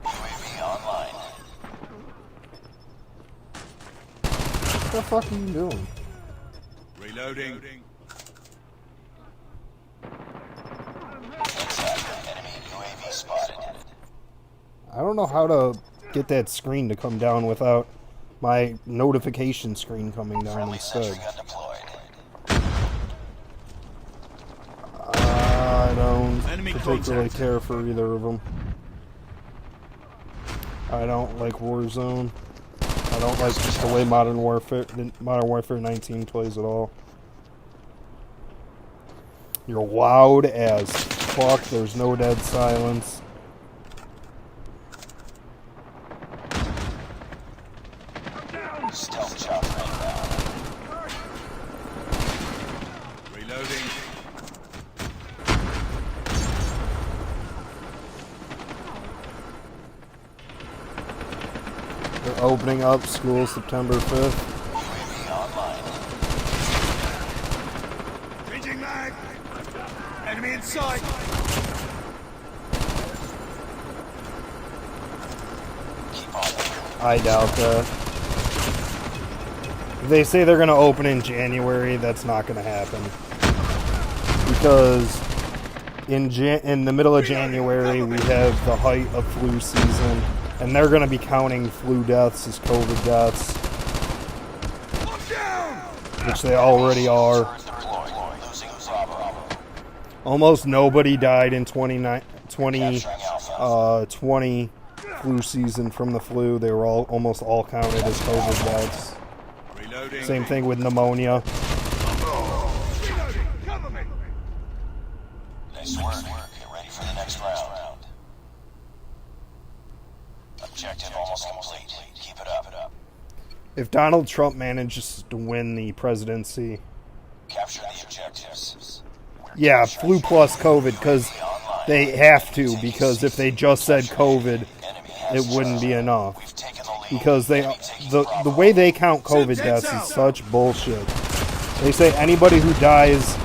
UAV online. What the fuck are you doing? Reloading. Heads up. Enemy UAV spotted. I don't know how to get that screen to come down without my notification screen coming down Friendly instead. sentry gun deployed. I don't Enemy particularly contact. care for either of them. I don't like Warzone. I don't like the way Modern Warfare 19 plays at all. You're loud as fuck. There's no dead silence. Stealth chopper inbound. Reloading. They're opening up school September 5th. UAV online. Changing mag. Enemy in sight. Keep on. I doubt that. If they say they're going to open in January, that's not going to happen. Because in the middle of January, we have the height of flu season, and they're going to be counting flu deaths as COVID deaths, Look down. which they already are. Turret deployed. Losing Bravo. Almost nobody died in 2020 Capturing Alpha. flu season from the flu. They were almost all counted as COVID deaths. Reloading. Same thing with pneumonia. Reloading! Cover me! Nice work. Get ready for the next round. Objective almost complete. Keep it up. If Donald Trump manages to win the presidency, Capture the objectives. yeah, flu plus COVID, because they have to, because if they just said COVID, it wouldn't be enough. We've taken the lead. Because the way they count COVID deaths is such bullshit. They say anybody who dies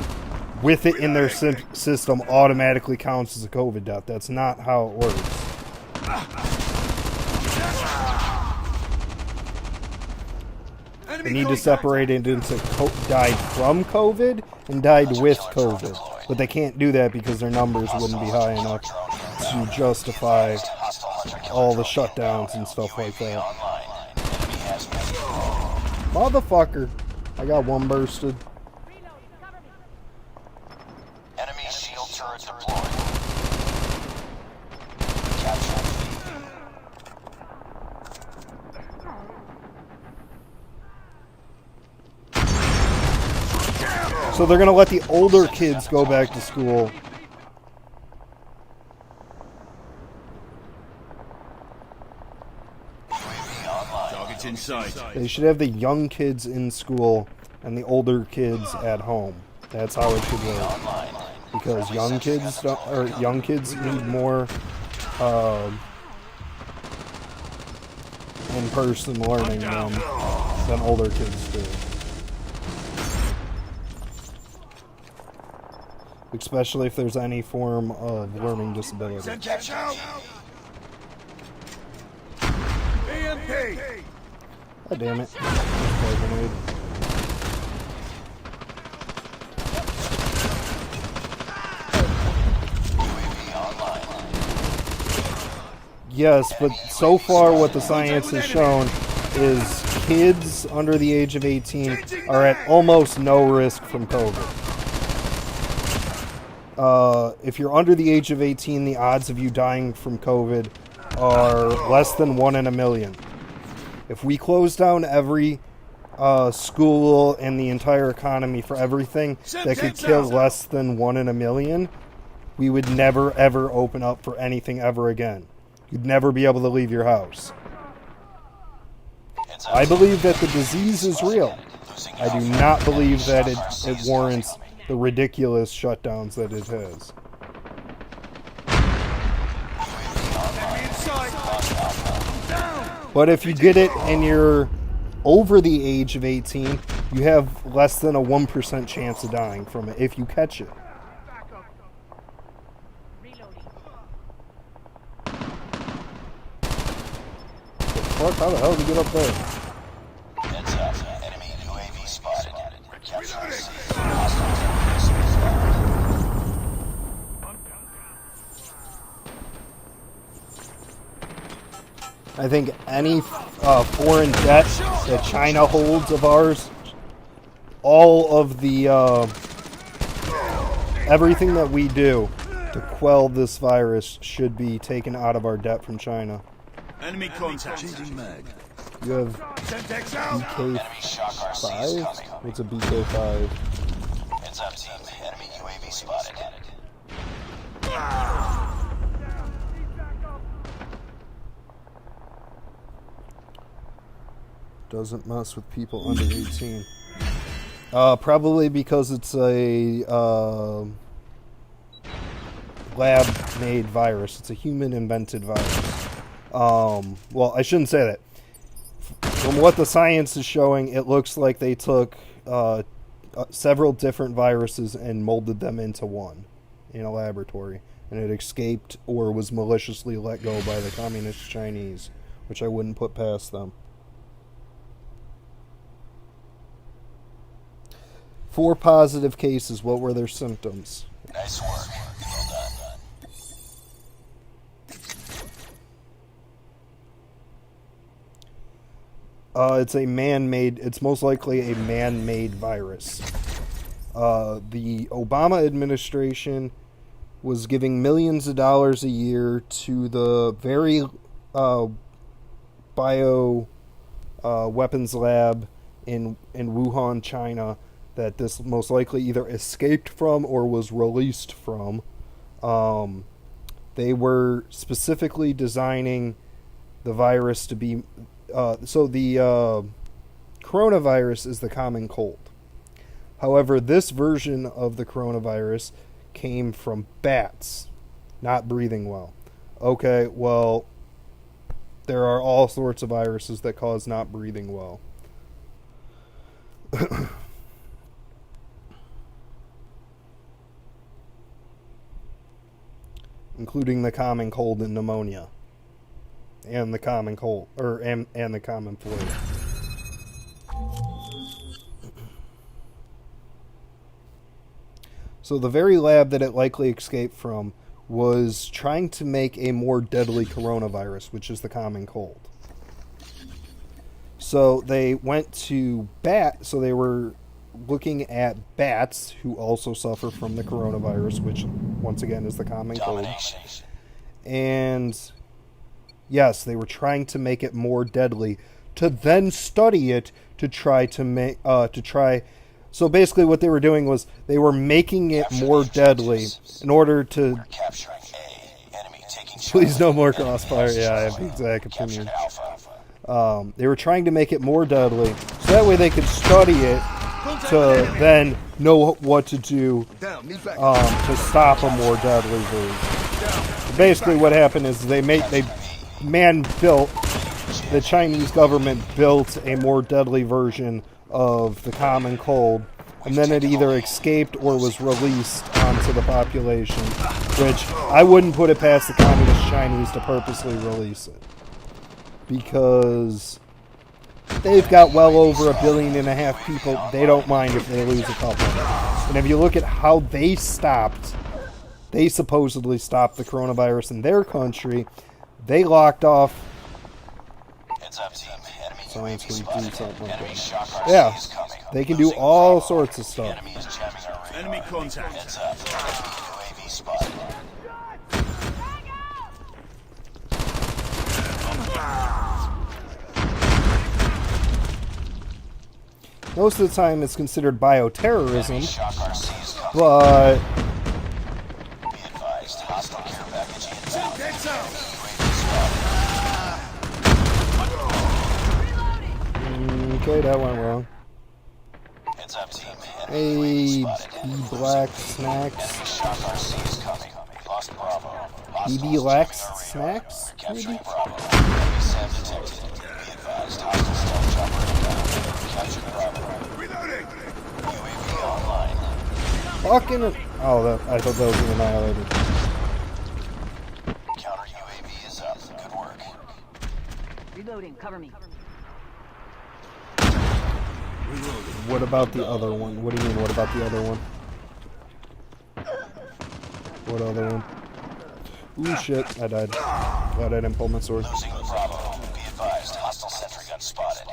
with it in their system automatically counts as a COVID death. That's not how it works. They need to separate it into died from COVID and died with COVID. But they can't do that because their numbers wouldn't be high enough to justify all the shutdowns and stuff like that. Motherfucker. I got one bursted. Enemy shield turret deployed. Capture So they're gonna let the older kids go back to school. Target's in sight. They should have the young kids in school and the older kids at home. That's how it should work. Because young kids need more in-person learning than older kids do. Especially if there's any form of learning disability. Catch out! EMP! God damn it. Grenade. Yes, but so far what the science has shown is kids under the age of 18 are at almost no risk from COVID. If you're under the age of 18, the odds of you dying from COVID are less than 1 in a million. If we close down every school and the entire economy for everything that could kill less than 1 in a million, we would never ever open up for anything ever again. You'd never be able to leave your house. I believe that the disease is real. I do not believe that it warrants the ridiculous shutdowns that it has. But if you get it and you're over the age of 18, you have less than a 1% chance of dying from it if you catch it. Fuck, how the hell did you get up there? Heads up. Enemy UAV spotted. Capture the scene. I think any foreign debt that China holds of ours, all of the everything that we do to quell this virus should be taken out of our debt from China. Enemy contact. Changing mag. You have Semtex out! Enemy shock RC is BK5? coming. What's a BK5? Heads up, team. Enemy UAV spotted. Doesn't mess with people under 18. Probably because it's a lab-made virus. It's a human-invented virus. Well, I shouldn't say that. From what the science is showing, it looks like they took several different viruses and molded them into one in a laboratory. And it escaped or was maliciously let go by the communist Chinese, which I wouldn't put past them. 4 positive cases. What were their symptoms? Nice work. Well done. It's a man-made. It's most likely a man-made virus. The Obama administration was giving millions of dollars a year to the very bio weapons lab in Wuhan, China, that this most likely either escaped from or was released from. They were specifically designing the virus to be... so the coronavirus is the common cold. However, this version of the coronavirus came from bats not breathing well. Okay, well, there are all sorts of viruses that cause not breathing well. Including the common cold and pneumonia. And the common cold, and the common flu. So the very lab that it likely escaped from was trying to make a more deadly coronavirus, which is the common cold. So they went to so they were looking at bats who also suffer from the coronavirus, which once again is the common cold. And yes, they were trying to make it more deadly to then study it to try to make so basically what they were doing was they were making it more deadly in order to... Please no more crossfire. Yeah, I have the exact opinion. They were trying to make it more deadly so that way they could study it to then know what to do to stop a more deadly version. Basically what happened is the Chinese government built a more deadly version of the common cold, and then it either escaped or was released onto the population, which I wouldn't put it past the communist Chinese to purposely release it, because they've got well over 1.5 billion people. They don't mind if they lose a couple. And if you look at how they supposedly stopped the coronavirus in their country, they locked off... Science would do something like that. Yeah, they can do all sorts of stuff. Enemy contact. Heads up. UAV spotted. Most of the time it's considered bioterrorism, but... Be advised, hostile care package inbound. Heads up. Okay, that went wrong. Heads up, team. Hey, Black Snacks. Enemy shock RC is coming. Lost Bravo. BB Lax Snacks? Capturing Maybe? Bravo. Enemy SAM detected. Be advised, hostile stealth chopper inbound. Captured Bravo. Reloading. UAV online. Fucking... Oh, I thought that was an annihilated. Counter UAV is up. Good work. Reloading. Cover me. What about the other one? What do you mean, what about the other one? What other one? Ooh, shit, I died. Glad I didn't pull my sword. Losing Bravo. Be advised, hostile sentry gun spotted.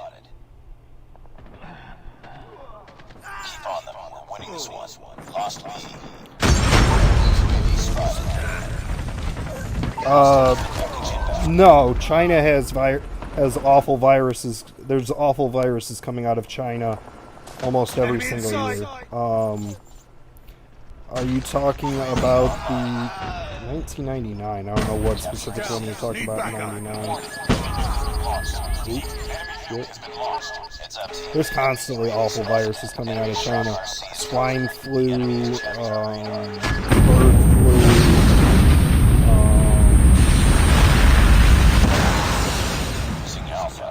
Keep on them. We're winning this one. Lost B. UAV spotted. No, China has awful viruses. There's awful viruses coming out of China almost every single year. Are you talking about the 1999? I don't know what specific one you're talking about in 99. Oop, shit. There's constantly awful viruses coming out of China. Swine flu, bird flu.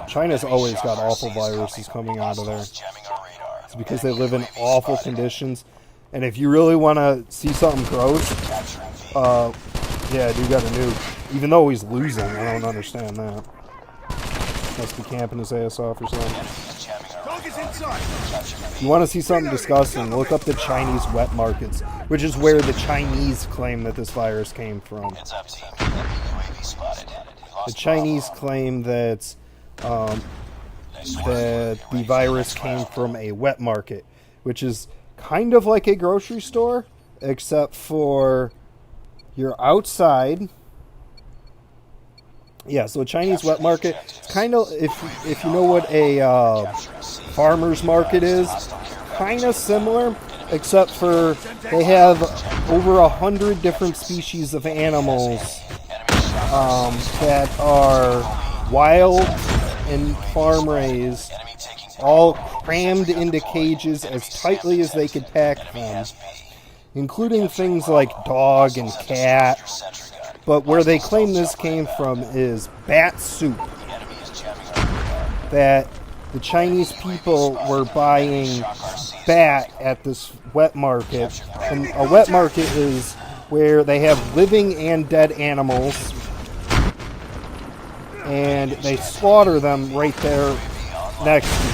China's always got awful viruses coming out of there. It's because they live in awful conditions. And if you really want to see something gross, yeah, dude got a nuke. Even though he's losing, I don't understand that. Must be camping his ass off or something. Target's inside. If you want to see something disgusting, look up the Chinese wet markets, which is where the Chinese claim that this virus came from. The Chinese claim that the virus came from a wet market, which is kind of like a grocery store, except for you're outside. Yeah, so a Chinese wet market, it's kind of, if you know what a farmer's market is. Kind of similar, except for they have over 100 different species of animals that are wild and farm raised, all crammed into cages as tightly as they could pack them, including things like dog and cat. But where they claim this came from is bat soup that the Chinese people were buying bat at this wet market. And a wet market is where they have living and dead animals, and they slaughter them right there next to you.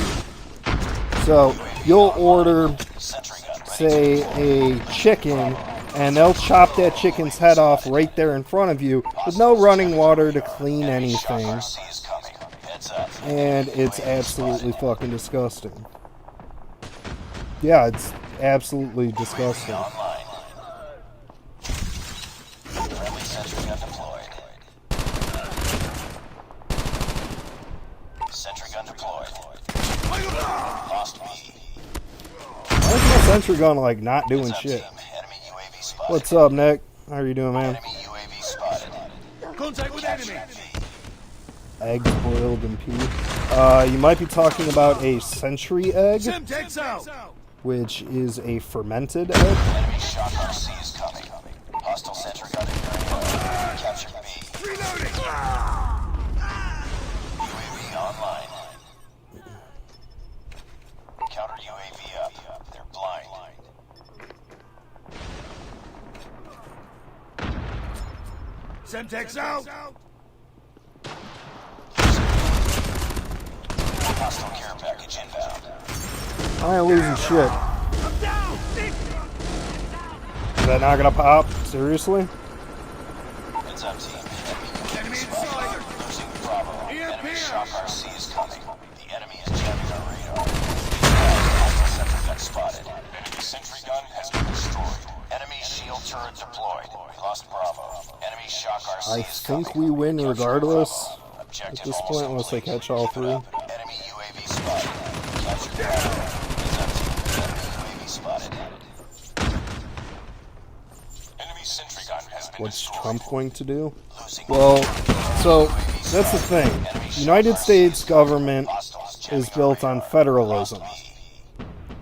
So you'll order, say, a chicken, and they'll chop that chicken's head off right there in front of you with no running water to clean anything. And it's absolutely fucking disgusting. Yeah, it's absolutely disgusting. Friendly sentry gun deployed. Sentry gun deployed. Lost B. Why is my sentry gun, like, not doing Heads up, shit? team. Enemy UAV spotted. What's up, Nick? How are you doing, man? Enemy UAV spotted. Contact with enemy. Eggs boiled in pea. You might be talking about a sentry egg, Semtex out. which is a fermented egg. Enemy shock RC is coming. Hostile sentry gun in your area. Capture B. Reloading. UAV online. Counter UAV up. They're blind. Semtex out. Hostile care package inbound. I ain't losing shit. Is that not gonna pop? Seriously? Heads up, team. Enemy inside. Losing Bravo. Enemy shock RC is coming. The enemy is jamming our radar. Hostile sentry gun spotted. Enemy sentry gun has been destroyed. Enemy shield turret deployed. We lost Bravo. Enemy shock RC I is think coming. we win Capture regardless Bravo. Objective at this almost point, unless they complete. catch all Keep it three. up. Enemy UAV spotted. Capture Bravo. Heads up, team. Enemy UAV spotted. Enemy sentry gun has been What's destroyed. Trump going to do? Losing Well, so that's the thing. United States government is built on federalism,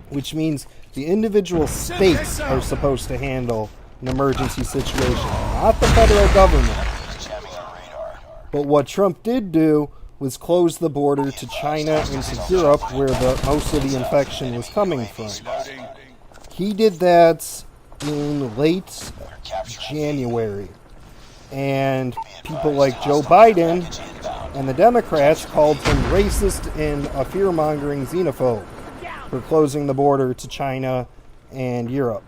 which means the individual states are supposed to handle an emergency situation, not the federal government. jamming our radar. But what Trump did do was close the border to China and to Europe, where most of the infection was coming from. He did that in late January. And people like Joe Biden and the Democrats called him racist and a fear-mongering xenophobe for closing the border to China and Europe.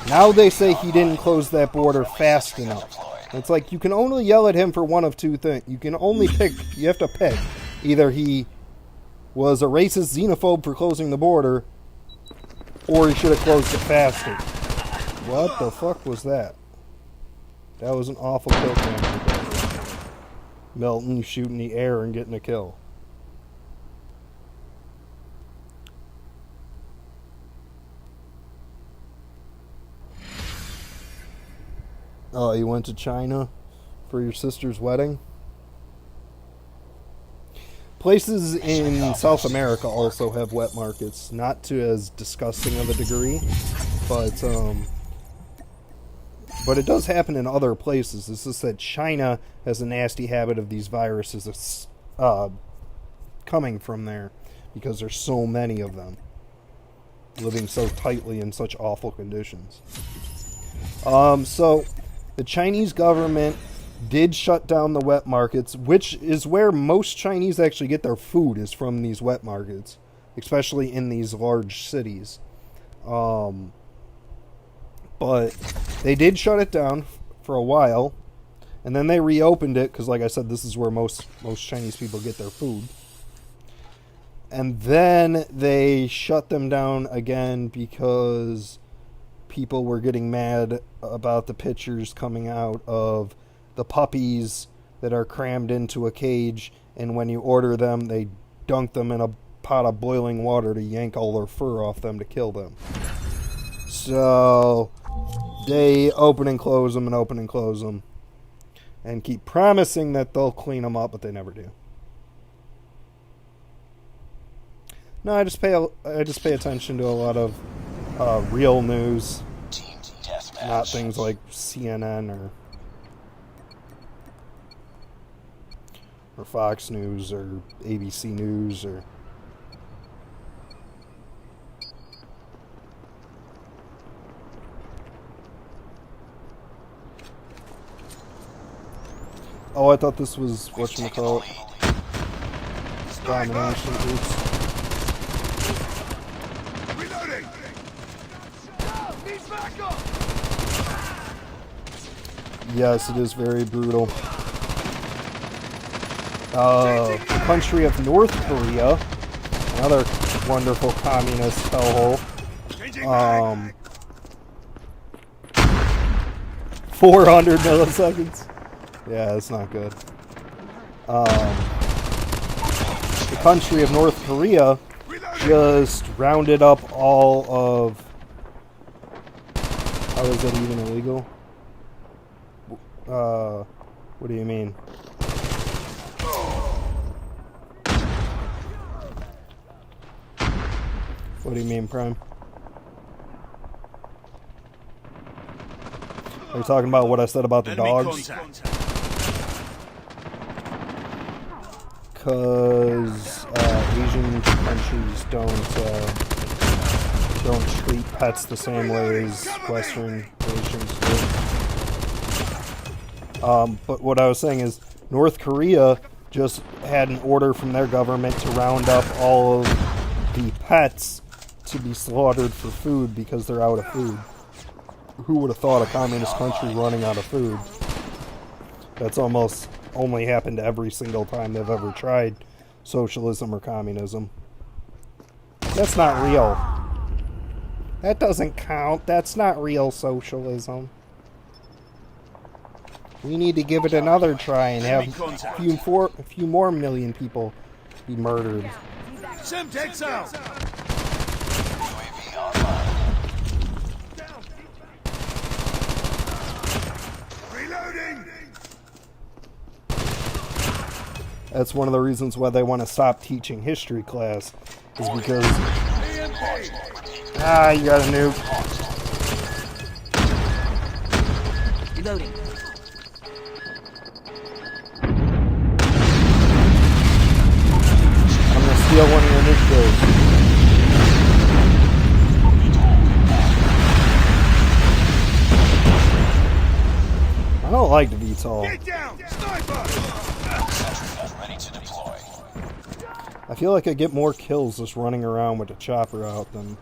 Now they say he didn't close that border fast enough. It's like you can only yell at him for one of two things. You can only pick, you have to pick. Either he was a racist xenophobe for closing the border, or he should have closed it faster. What the fuck was that? That was an awful kill cam. Melton shooting the air and getting a kill. Oh, you went to China for your sister's wedding? Places in South America also have wet markets, not to as disgusting of a degree, but it does happen in other places. It's just that China has a nasty habit of these viruses coming from there because there's so many of them living so tightly in such awful conditions. So the Chinese government did shut down the wet markets, which is where most Chinese actually get their food, is from these wet markets, especially in these large cities. But they did shut it down for a while, and then they reopened it because, like I said, this is where most Chinese people get their food. And then they shut them down again because people were getting mad about the pictures coming out of the puppies that are crammed into a cage, and when you order them, they dunk them in a pot of boiling water to yank all their fur off them to kill them. So they open and close them and open and close them and keep promising that they'll clean them up, but they never do. No, I just pay attention to a lot of real news, Team deathmatch. not things like CNN or Fox News or ABC News or. Oh, I thought this was whatchamacallit. Domination. Oops. Reloading! He's back up! Yes, it is very brutal. The country of North Korea, another wonderful communist hellhole. Changing mag! 400 milliseconds. Yeah, that's not good. The country of North Korea just rounded up all of. How is that even illegal? What do you mean? What do you mean, Prime? Are you talking about what I said about the dogs? Because Asian countries don't treat pets the same way as Western nations do. But what I was saying is North Korea just had an order from their government to round up all of the pets to be slaughtered for food because they're out of food. Who would have thought a communist country running out of food? That's almost only happened every single time they've ever tried socialism or communism. That's not real. That doesn't count. That's not real socialism. We need to give it another try and have a few more million people be murdered. Semtex out! UAV online. Reloading! That's one of the reasons why they want to stop teaching history class, is because EMP! you got a nuke. Reloading. I'm gonna steal one of your nuke kills. I don't like the VTOL. Get down! Sniper! Sentry gun ready to deploy. I feel like I get more kills just running around with a chopper out than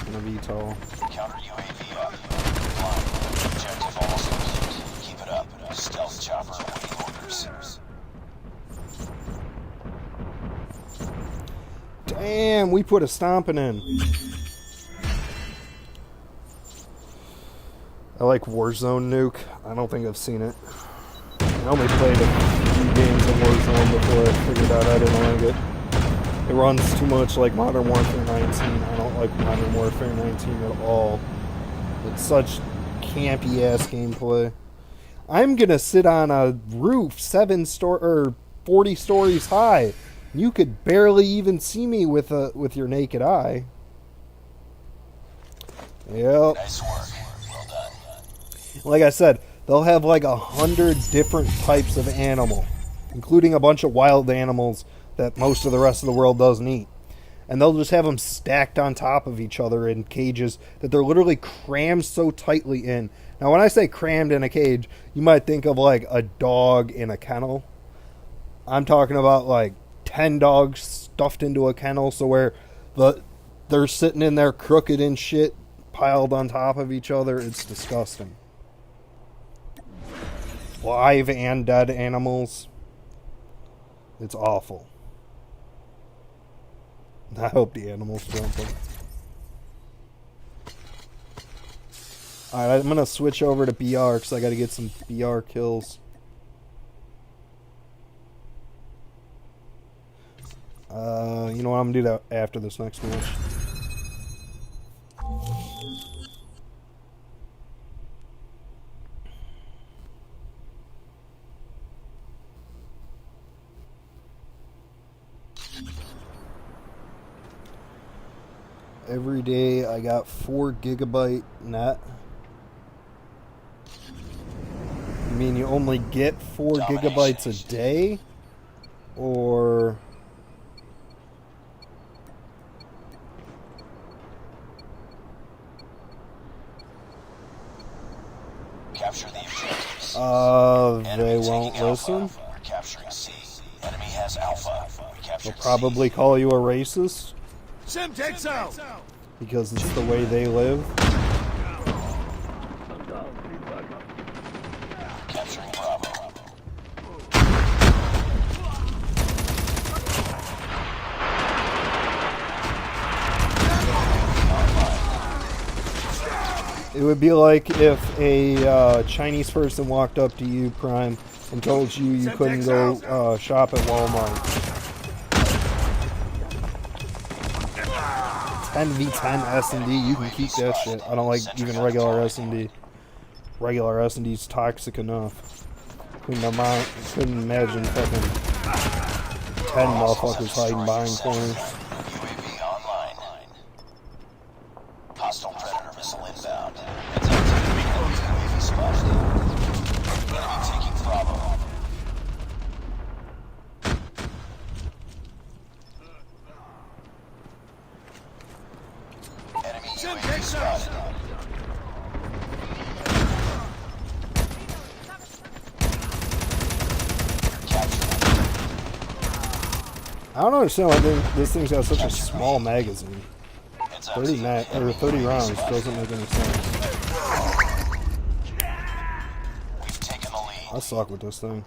in a VTOL. Counter UAV up. Flying. Objective almost complete. Keep it up. Stealth chopper awaiting orders. Damn, we put a stomping in. I like Warzone Nuke. I don't think I've seen it. I only played a few games of Warzone before I figured out I didn't like it. It runs too much like Modern Warfare 19. I don't like Modern Warfare 19 at all. It's such campy ass gameplay. I'm gonna sit on a roof 40 stories high. You could barely even see me with your naked eye. Yep. Nice work. Well done. Like I said, they'll have like 100 different types of animal, including a bunch of wild animals that most of the rest of the world doesn't eat. And they'll just have them stacked on top of each other in cages that they're literally crammed so tightly in. Now, when I say crammed in a cage, you might think of like a dog in a kennel. I'm talking about like 10 dogs stuffed into a kennel, so where they're sitting in there crooked and shit, piled on top of each other. It's disgusting. Live and dead animals. It's awful. I hope the animals jump them. Alright, I'm gonna switch over to BR because I gotta get some BR kills. You know what? I'm gonna do that after this next match. Every day I got 4 GB net. You mean you only get 4 gigabytes a day? Or... Capture the objectives. They Enemy won't taking listen. Alpha. We're capturing C. Enemy has Alpha. We captured They'll probably C. call you a racist Semtex out! because it's the way they live. Capturing Bravo. It would be like if a Chinese person walked up to you, Prime, and told you you couldn't go shop at Walmart. 10v10 S&D, you can keep that shit. I don't like even regular S&D. Regular S&D's toxic enough. Couldn't imagine fucking 10 motherfuckers hiding behind corners. UAV online. Hostile Predator missile inbound. It's UAV spotted. Enemy taking Bravo. Enemy UAV spotted. I don't understand why this thing's got such a small magazine. It's up 30 to you. 30 rounds doesn't make any sense. We've taken the lead. I suck with this thing.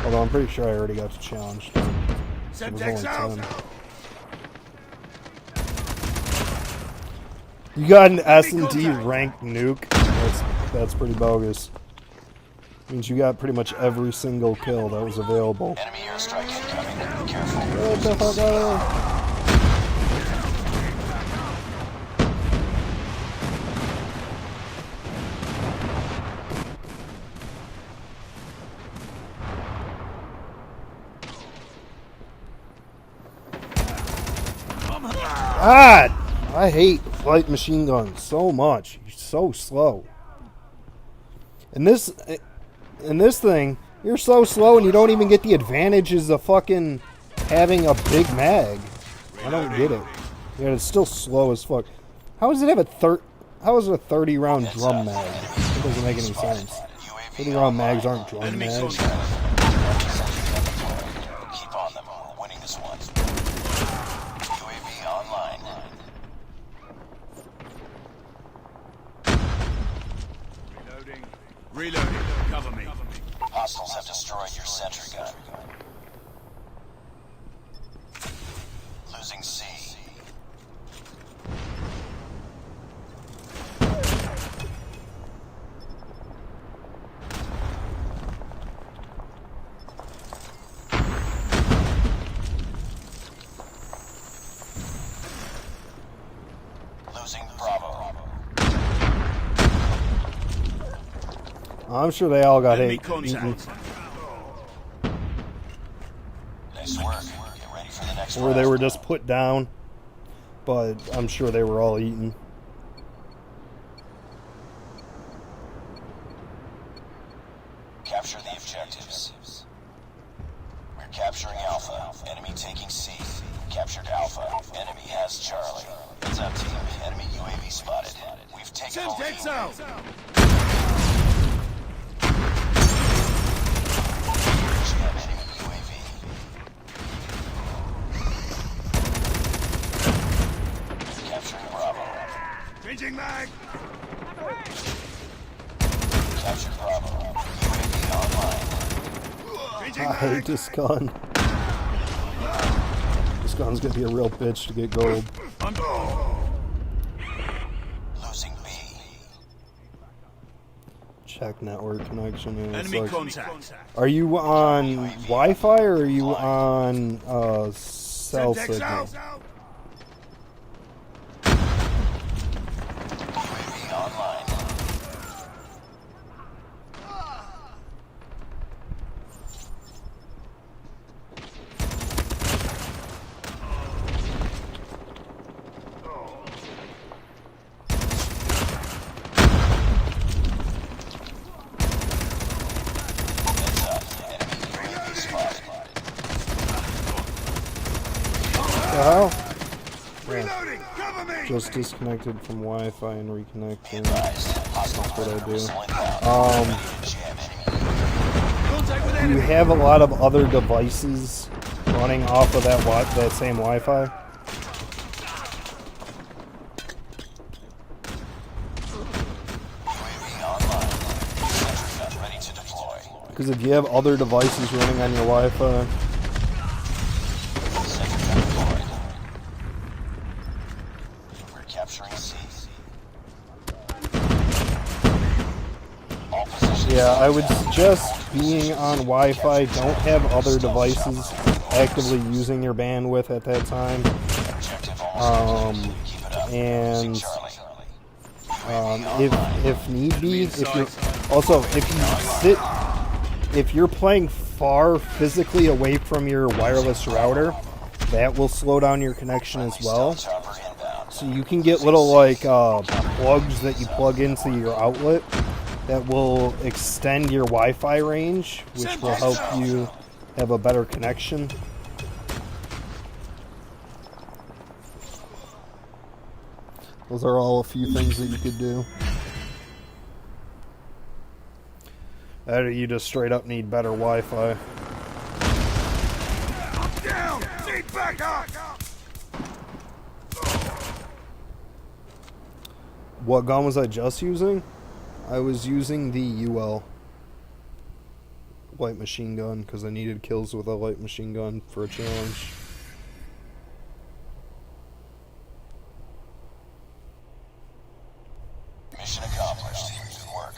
Although I'm pretty sure I already got the challenge. It was Semtex out! only 10. You got an S&D ranked nuke? That's pretty bogus. Means you got pretty much every single kill that was available. Enemy airstrike incoming. Be careful. What the fuck? God! I hate light machine guns so much. You're so slow. In this thing, you're so slow and you don't even get the advantages of fucking having a big mag. I don't get it. Yeah, it's still slow as fuck. How does it have how is it a 30 round drum mag? It doesn't make any sense. 30 round mags aren't drum Enemy mags. soldier. Keep on them. We're winning this one. UAV online. Reloading. Cover me. Hostiles have destroyed your sentry gun. Losing C. Losing Bravo. I'm sure they all got Enemy hit. contact. Nice work. Get ready for the next Or they round. were just put down. But I'm sure they were all eaten. Capture the objectives. We're capturing Alpha. Enemy taking C. Captured Alpha. Enemy has Charlie. Heads up, team. Enemy UAV spotted. We've taken the Semtex lead. out! Enemy UAV. Capturing Bravo. Changing mag! Captured Bravo. UAV online. Changing I mag! hate this gun. This gun's gonna be a real bitch to get gold. Losing B. check network connection. And it's Enemy like, contact. are you on Wi-Fi or are you on cell Semtex signal? out. UAV online. Heads up. Enemy UAV spotted. The hell? Reloading. Cover me. Just disconnected from Wi-Fi and reconnecting. Advised. Hostile What I do. missile inbound. Jam enemy. Contact with Do enemy. you have a lot of other devices running off of that that same Wi-Fi? UAV online. Sentry gun ready to deploy. Because if you have other devices running on your Wi-Fi, Sentry gun deployed. We're capturing C. All positions. yeah, I would suggest being on Wi-Fi. Don't have other devices actively using your bandwidth at that time. Objective almost complete. Keep it up. and Losing Charlie. if need be, if you're also if you're playing far physically away from your wireless router, that will slow down your connection as well. Chopper inbound. So you can get little like plugs that you plug into your outlet that will extend your Wi-Fi range, which will help you have a better connection. Those are all a few things that you could do. Or you just straight up need better Wi-Fi. Down. Need backup. What gun was I just using? I was using the UL light machine gun because I needed kills with a light machine gun for a challenge. Mission accomplished. Good work.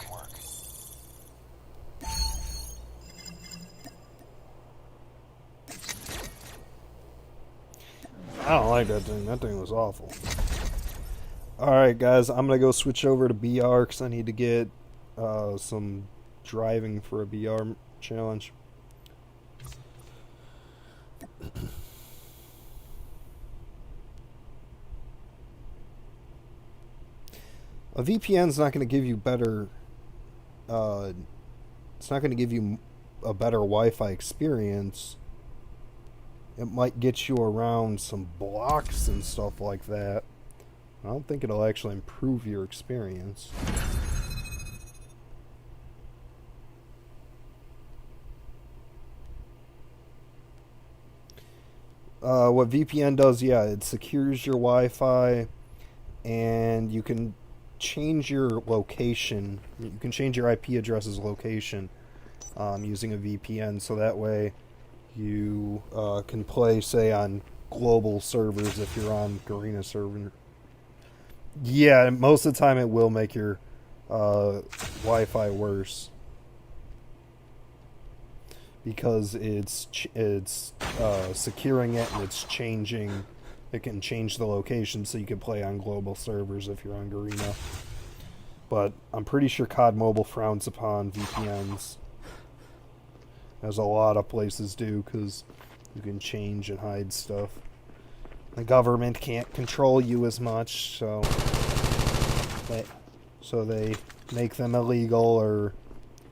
I don't like that thing. That thing was awful. Alright, guys. I'm going to go switch over to BR because I need to get some driving for a BR challenge. A VPN's not going to give you better... it's not going to give you a better Wi-Fi experience. It might get you around some blocks and stuff like that. I don't think it'll actually improve your experience. What VPN does, yeah, it secures your Wi-Fi, and you can change your location. You can change your IP address's location using a VPN, so that way you can play, say, on global servers if you're on Garena server. Yeah, most of the time it will make your Wi-Fi worse because it's securing it and it's changing. It can change the location so you can play on global servers if you're on Garena. But I'm pretty sure COD Mobile frowns upon VPNs, as a lot of places do, because you can change and hide stuff. The government can't control you as much, so they make them illegal or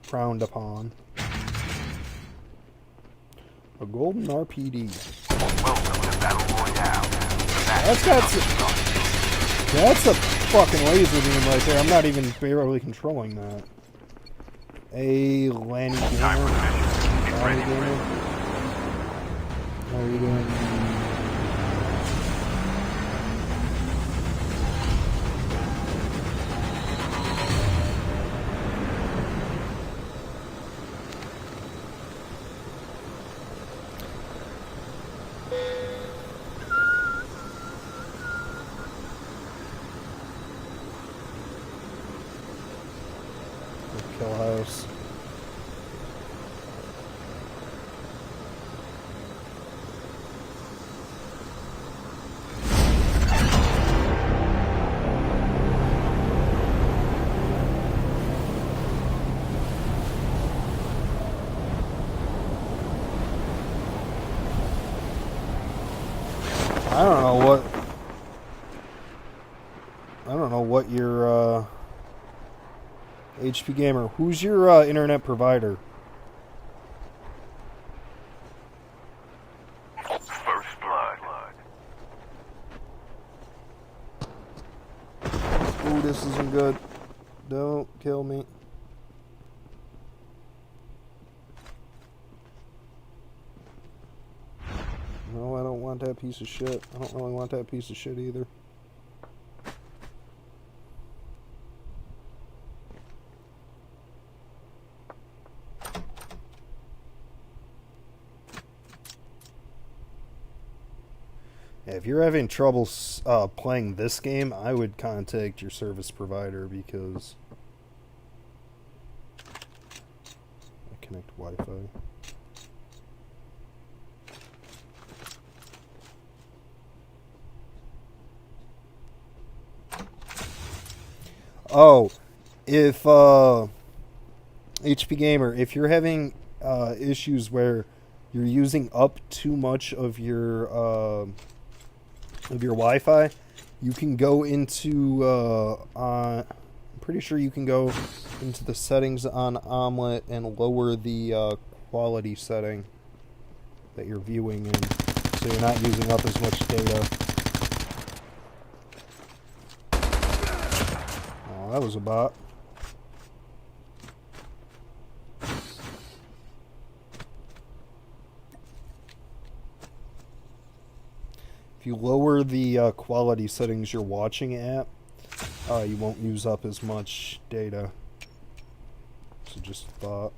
frowned upon. A golden RPD. That's a fucking laser beam right there. I'm not even barely controlling that. A Lanny Gamer. Lanny Gamer. How are you doing? kill house. I don't know what your HP Gamer. Who's your internet provider? First blood. Ooh, this isn't good. Don't kill me. No, I don't want that piece of shit. I don't really want that piece of shit either. Yeah, if you're having trouble playing this game, I would contact your service provider because I connect Wi-Fi. Oh, if HP Gamer, if you're having issues where you're using up too much of your Wi-Fi, you can go into I'm pretty sure you can go into the settings on Omelet and lower the quality setting that you're viewing in, so you're not using up as much data. Oh, that was a bot. If you lower the quality settings you're watching at, you won't use up as much data. So just thought.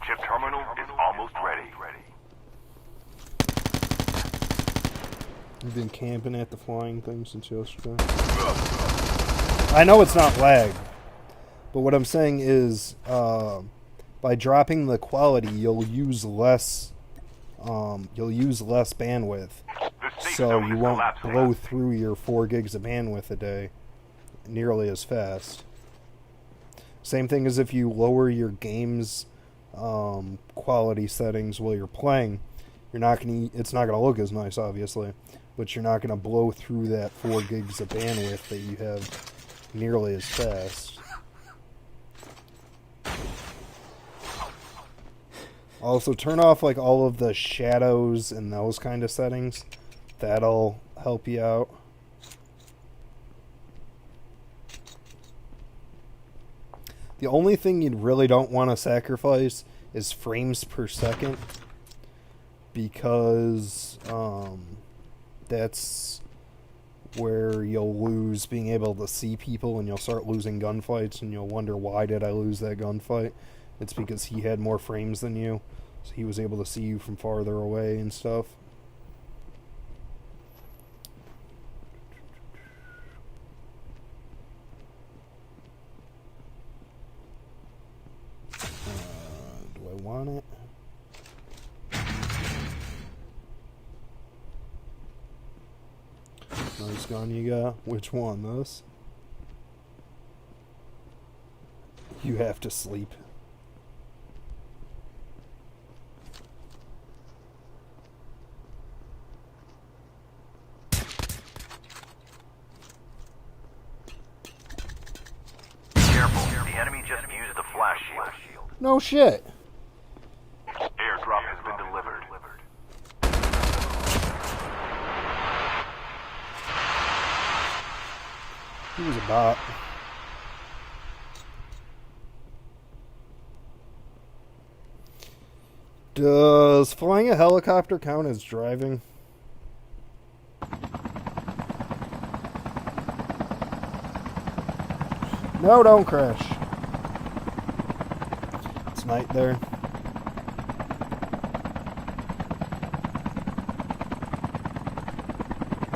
Chip terminal is almost ready. You've been camping at the flying thing since yesterday. I know it's not lag, but what I'm saying is, by dropping the quality, you'll use less bandwidth, so you won't blow through your 4 gigs of bandwidth a day nearly as fast. Same thing as if you lower your game's quality settings while you're playing. It's not gonna look as nice, obviously, but you're not gonna blow through that 4 gigs of bandwidth that you have nearly as fast. Also, turn off like all of the shadows and those kind of settings. That'll help you out. The only thing you really don't want to sacrifice is frames per second, because that's where you'll lose being able to see people, and you'll start losing gunfights, and you'll wonder, why did I lose that gunfight? It's because he had more frames than you, so he was able to see you from farther away and stuff. Do I want it? Nice gun you got. Which one? This? You have to sleep. Careful, the enemy just used the flash shield. No shit. Airdrop has been delivered. He was a bot. Does flying a helicopter count as driving? No, don't crash. It's night there.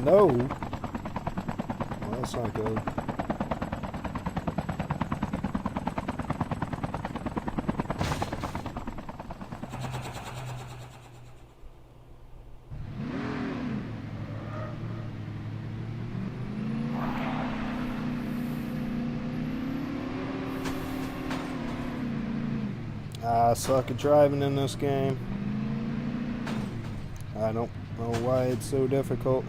No. Well, that's not good. I suck at driving in this game. I don't know why it's so difficult.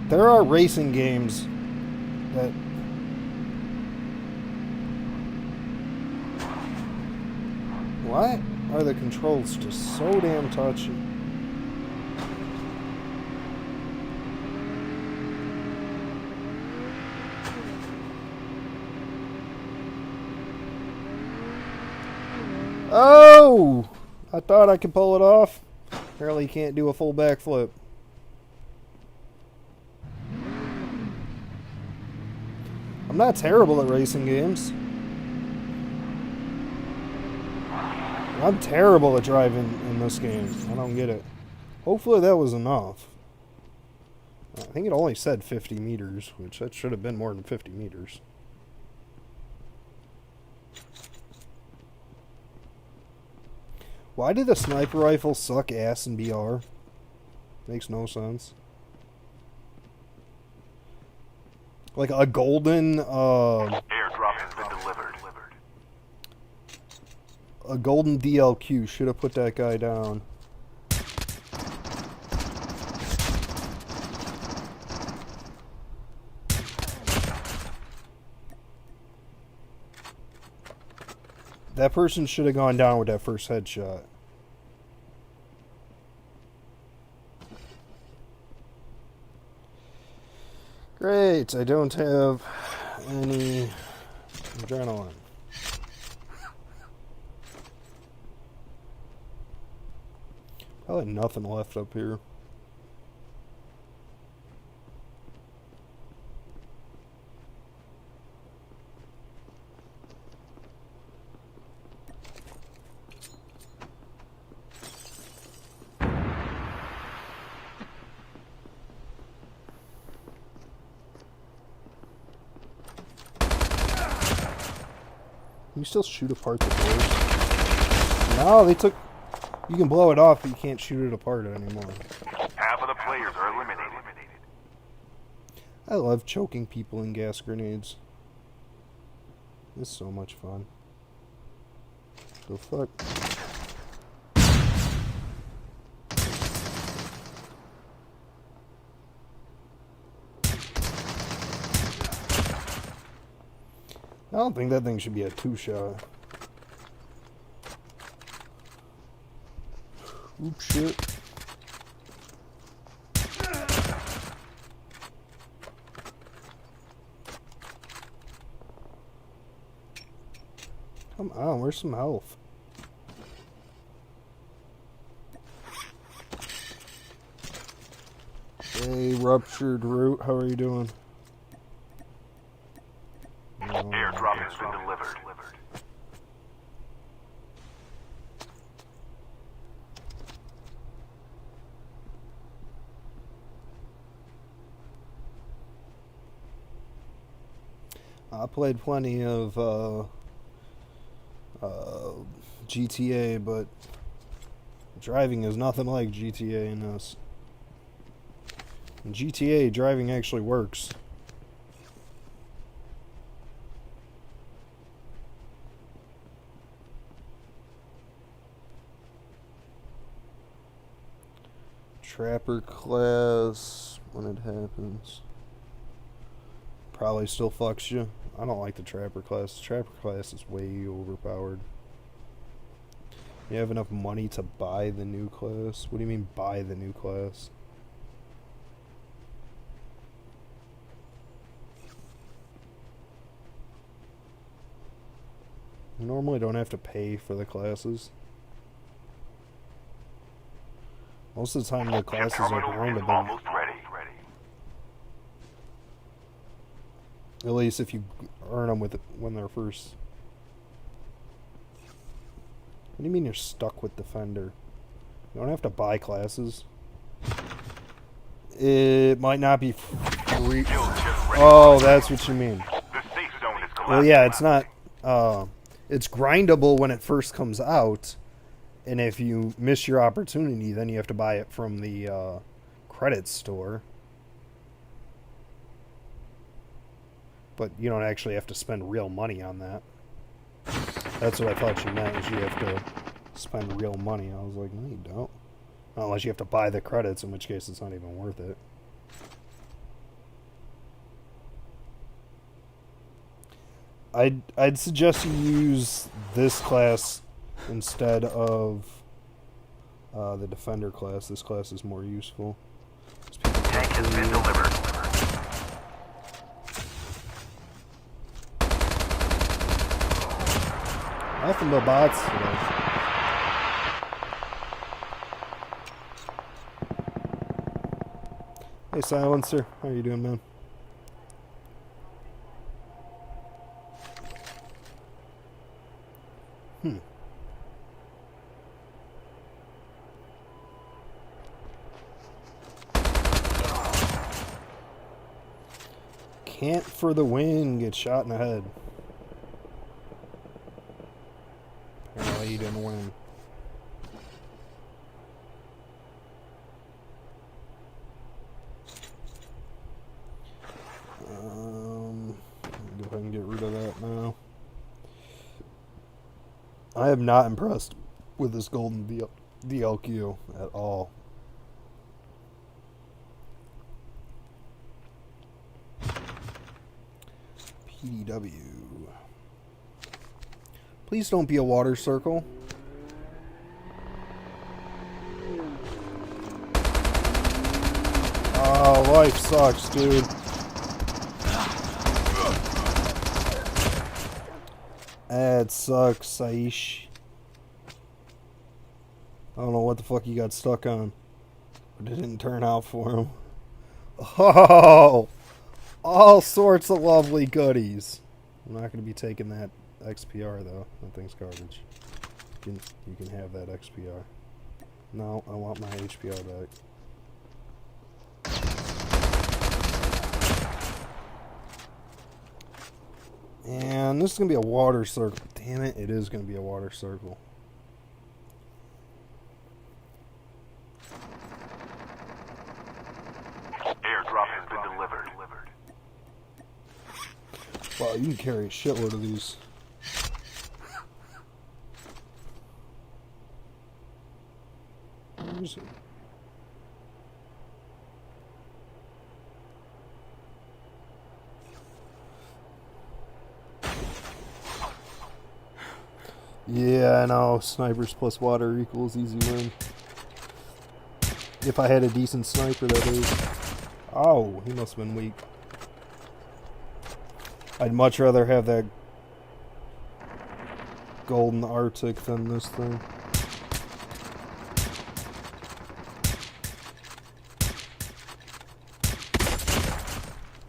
There are racing games that... Why are the controls just so damn touchy? Oh! I thought I could pull it off. Apparently you can't do a full backflip. I'm not terrible at racing games. I'm terrible at driving in this game. I don't get it. Hopefully that was enough. I think it only said 50 meters, which that should have been more than 50 meters. Why did the sniper rifle suck ass in BR? Makes no sense. Like a golden, Airdrop has been delivered. a golden DLQ should have put that guy down. That person should have gone down with that first headshot. Great, I don't have any adrenaline. Probably nothing left up here. Can you still shoot apart the doors? No, they took... You can blow it off, but you can't shoot it apart anymore. Half of the players are eliminated. I love choking people in gas grenades. It's so much fun. The fuck? I don't think that thing should be a two-shot. Oops, shit. Come on, where's some health? Hey, Ruptured Root, how are you doing? Airdrop has been delivered. I played plenty of GTA, but driving is nothing like GTA in this. In GTA, driving actually works. Trapper class, when it happens, probably still fucks you. I don't like the Trapper class. The Trapper class is way overpowered. You have enough money to buy the new class? What do you mean buy the new class? You normally don't have to pay for the classes. Most of the time the classes are going to be... Almost ready. At least if you earn them with it when they're first do you mean you're stuck with Defender? You don't have to buy classes. It might not be free. Oh, that's what you mean. Well, yeah, it's not. It's grindable when it first comes out, and if you miss your opportunity, then you have to buy it from the credit store. But you don't actually have to spend real money on that. That's what I thought you meant, is you have to spend real money. I was like, no, you don't. Unless you have to buy the credits, in which case it's not even worth it. I'd suggest you use this class instead of the Defender class. This class is more useful. Tank has been delivered. Nothing but bots today. Hey, Silencer. How you doing, man? Can't for the win get shot in the head. Apparently he didn't win. Go ahead and get rid of that now. I am not impressed with this golden DLQ at all. PDW. Please don't be a water circle. Oh, life sucks, dude. That sucks, Saish. I don't know what the fuck he got stuck on. But it didn't turn out for him. Oh! All sorts of lovely goodies. I'm not going to be taking that XPR, though. That thing's garbage. You can have that XPR. No, I want my HPR back. And this is going to be a water circle. Damn it, it is going to be a water circle. Airdrop has been delivered. Wow, you can carry a shitload of these. Where is it? Yeah, I know. Snipers plus water equals easy win. If I had a decent sniper, that is. Oh, he must have been weak. I'd much rather have that golden Arctic than this thing.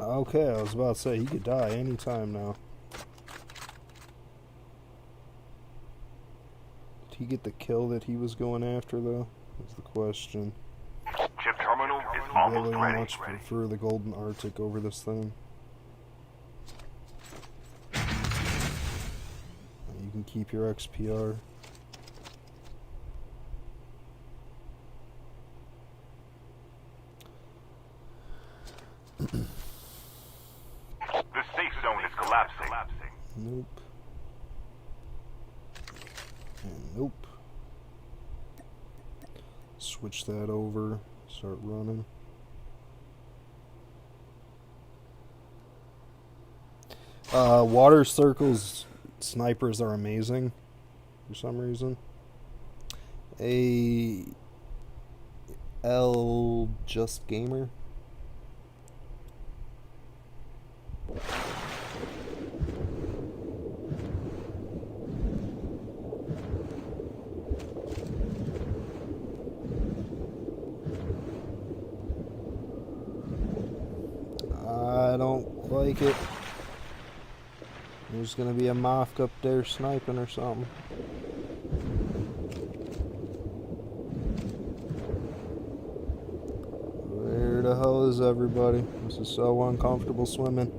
Okay, I was about to say, he could die anytime now. Did he get the kill that he was going after, though? That's the question. Chip terminal is I almost really ready. much prefer the golden Arctic over this thing. You can keep your XPR. The safe zone is collapsing. Nope. And nope. Switch that over. Start running. Water circles snipers are amazing for some reason. L Just Gamer. I don't like it. There's gonna be a Moth up there sniping or something. Where the hell is everybody? This is so uncomfortable swimming.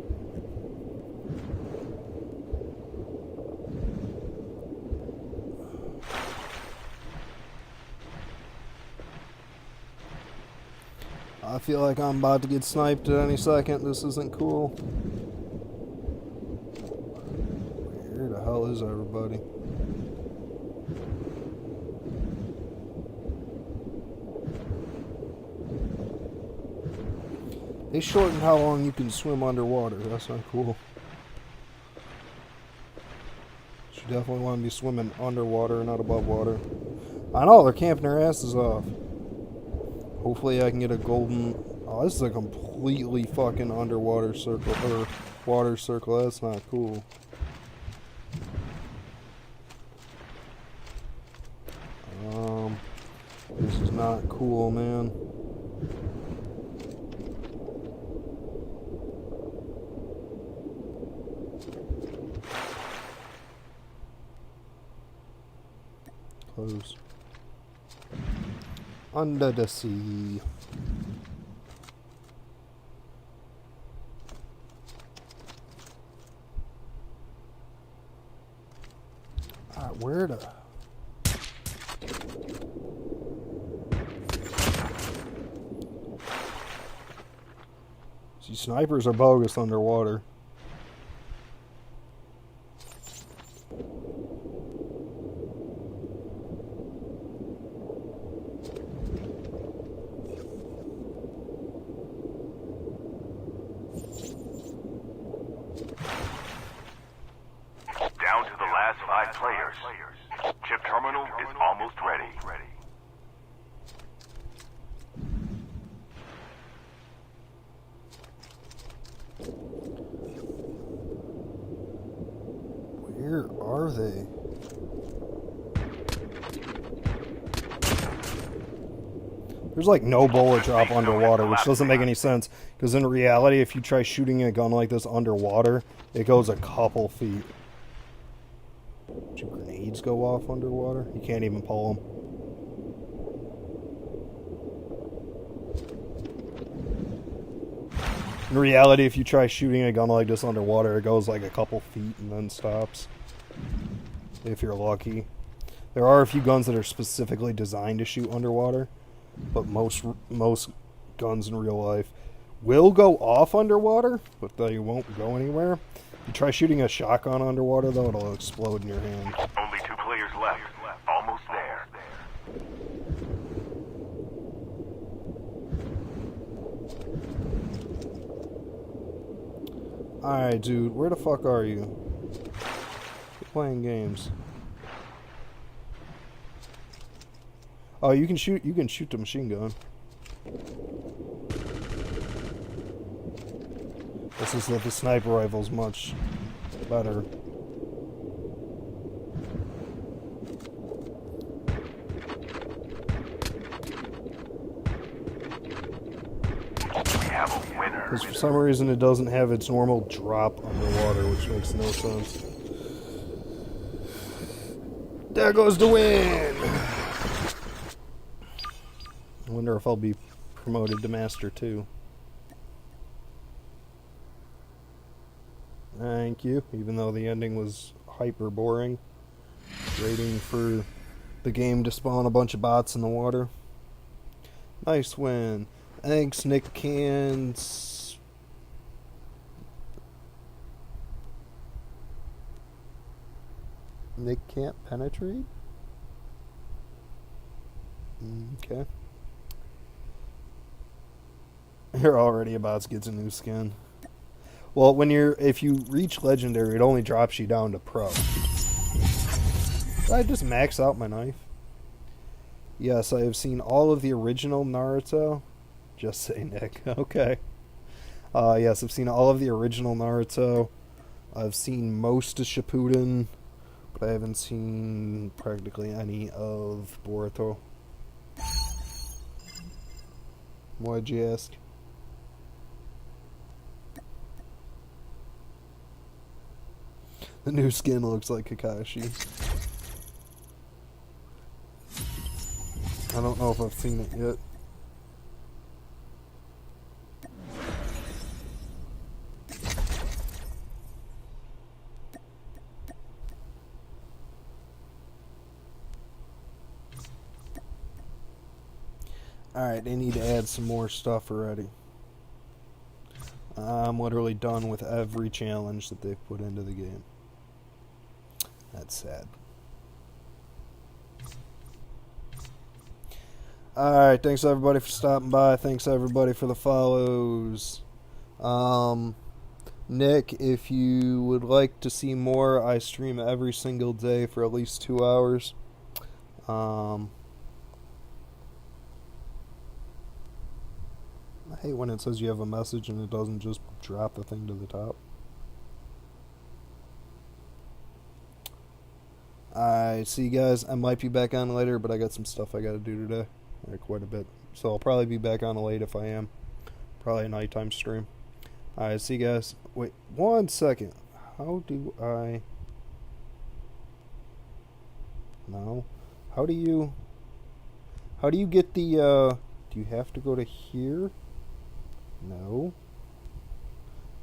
I feel like I'm about to get sniped at any second. This isn't cool. Where the hell is everybody? They shortened how long you can swim underwater. That's not cool. You definitely want to be swimming underwater, not above water. I know, they're camping their asses off. Hopefully I can get a golden... Oh, this is a completely fucking underwater circle, or water circle. That's not cool. This is not cool, man. Close. Under the sea. Alright, where the... See, snipers are bogus underwater. Down to the last 5 players. Chip terminal is almost ready. Where are they? There's like no bullet drop underwater, which doesn't make any sense. Because in reality, if you try shooting a gun like this underwater, it goes a couple feet. Do grenades go off underwater? You can't even pull them. In reality, if you try shooting a gun like this underwater, it goes like a couple feet and then stops. If you're lucky. There are a few guns that are specifically designed to shoot underwater, but most guns in real life will go off underwater, but they won't go anywhere. If you try shooting a shotgun underwater, though, it'll explode in your hand. Only 2 players left. Almost there. Alright, dude, where the fuck are you? Quit playing games. Oh, you can shoot the machine gun. This is that the sniper rifle's much better. We have a winner. Because for some reason it doesn't have its normal drop underwater, which makes no sense. There goes the win! I wonder if I'll be promoted to Master 2. Thank you, even though the ending was hyper boring. Waiting for the game to spawn a bunch of bots in the water. Nice win. Thanks, Nick Cans. Nick can't penetrate? Okay. You're already about to get a new skin. Well, if you reach legendary, it only drops you down to pro. Did I just max out my knife? Yes, I have seen all of the original Naruto. Just say Nick. Okay. Yes, I've seen all of the original Naruto. I've seen most of Shippuden, but I haven't seen practically any of Boruto. Why'd you ask? The new skin looks like Kakashi. I don't know if I've seen it yet. Alright, they need to add some more stuff already. I'm literally done with every challenge that they've put into the game. That's sad. Alright, thanks everybody for stopping by. Thanks everybody for the follows. Nick, if you would like to see more, I stream every single day for at least 2 hours. I hate when it says you have a message and it doesn't just drop the thing to the top. Alright, see you guys. I might be back on later, but I got some stuff I gotta do today. Quite a bit. So I'll probably be back on late if I am. Probably a nighttime stream. Alright, see you guys. Wait, 1 second. How do I... No. How do you get the, do you have to go to here? No.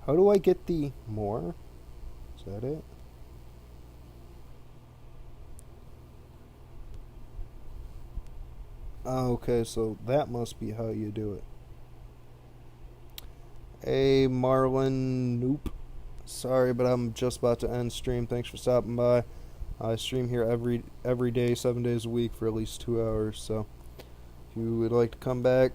How do I get the more? Is that it? Oh, okay, so that must be how you do it. Hey, Marlon, nope. Sorry, but I'm just about to end stream. Thanks for stopping by. I stream here every day, 7 days a week for at least 2 hours. So if you would like to come back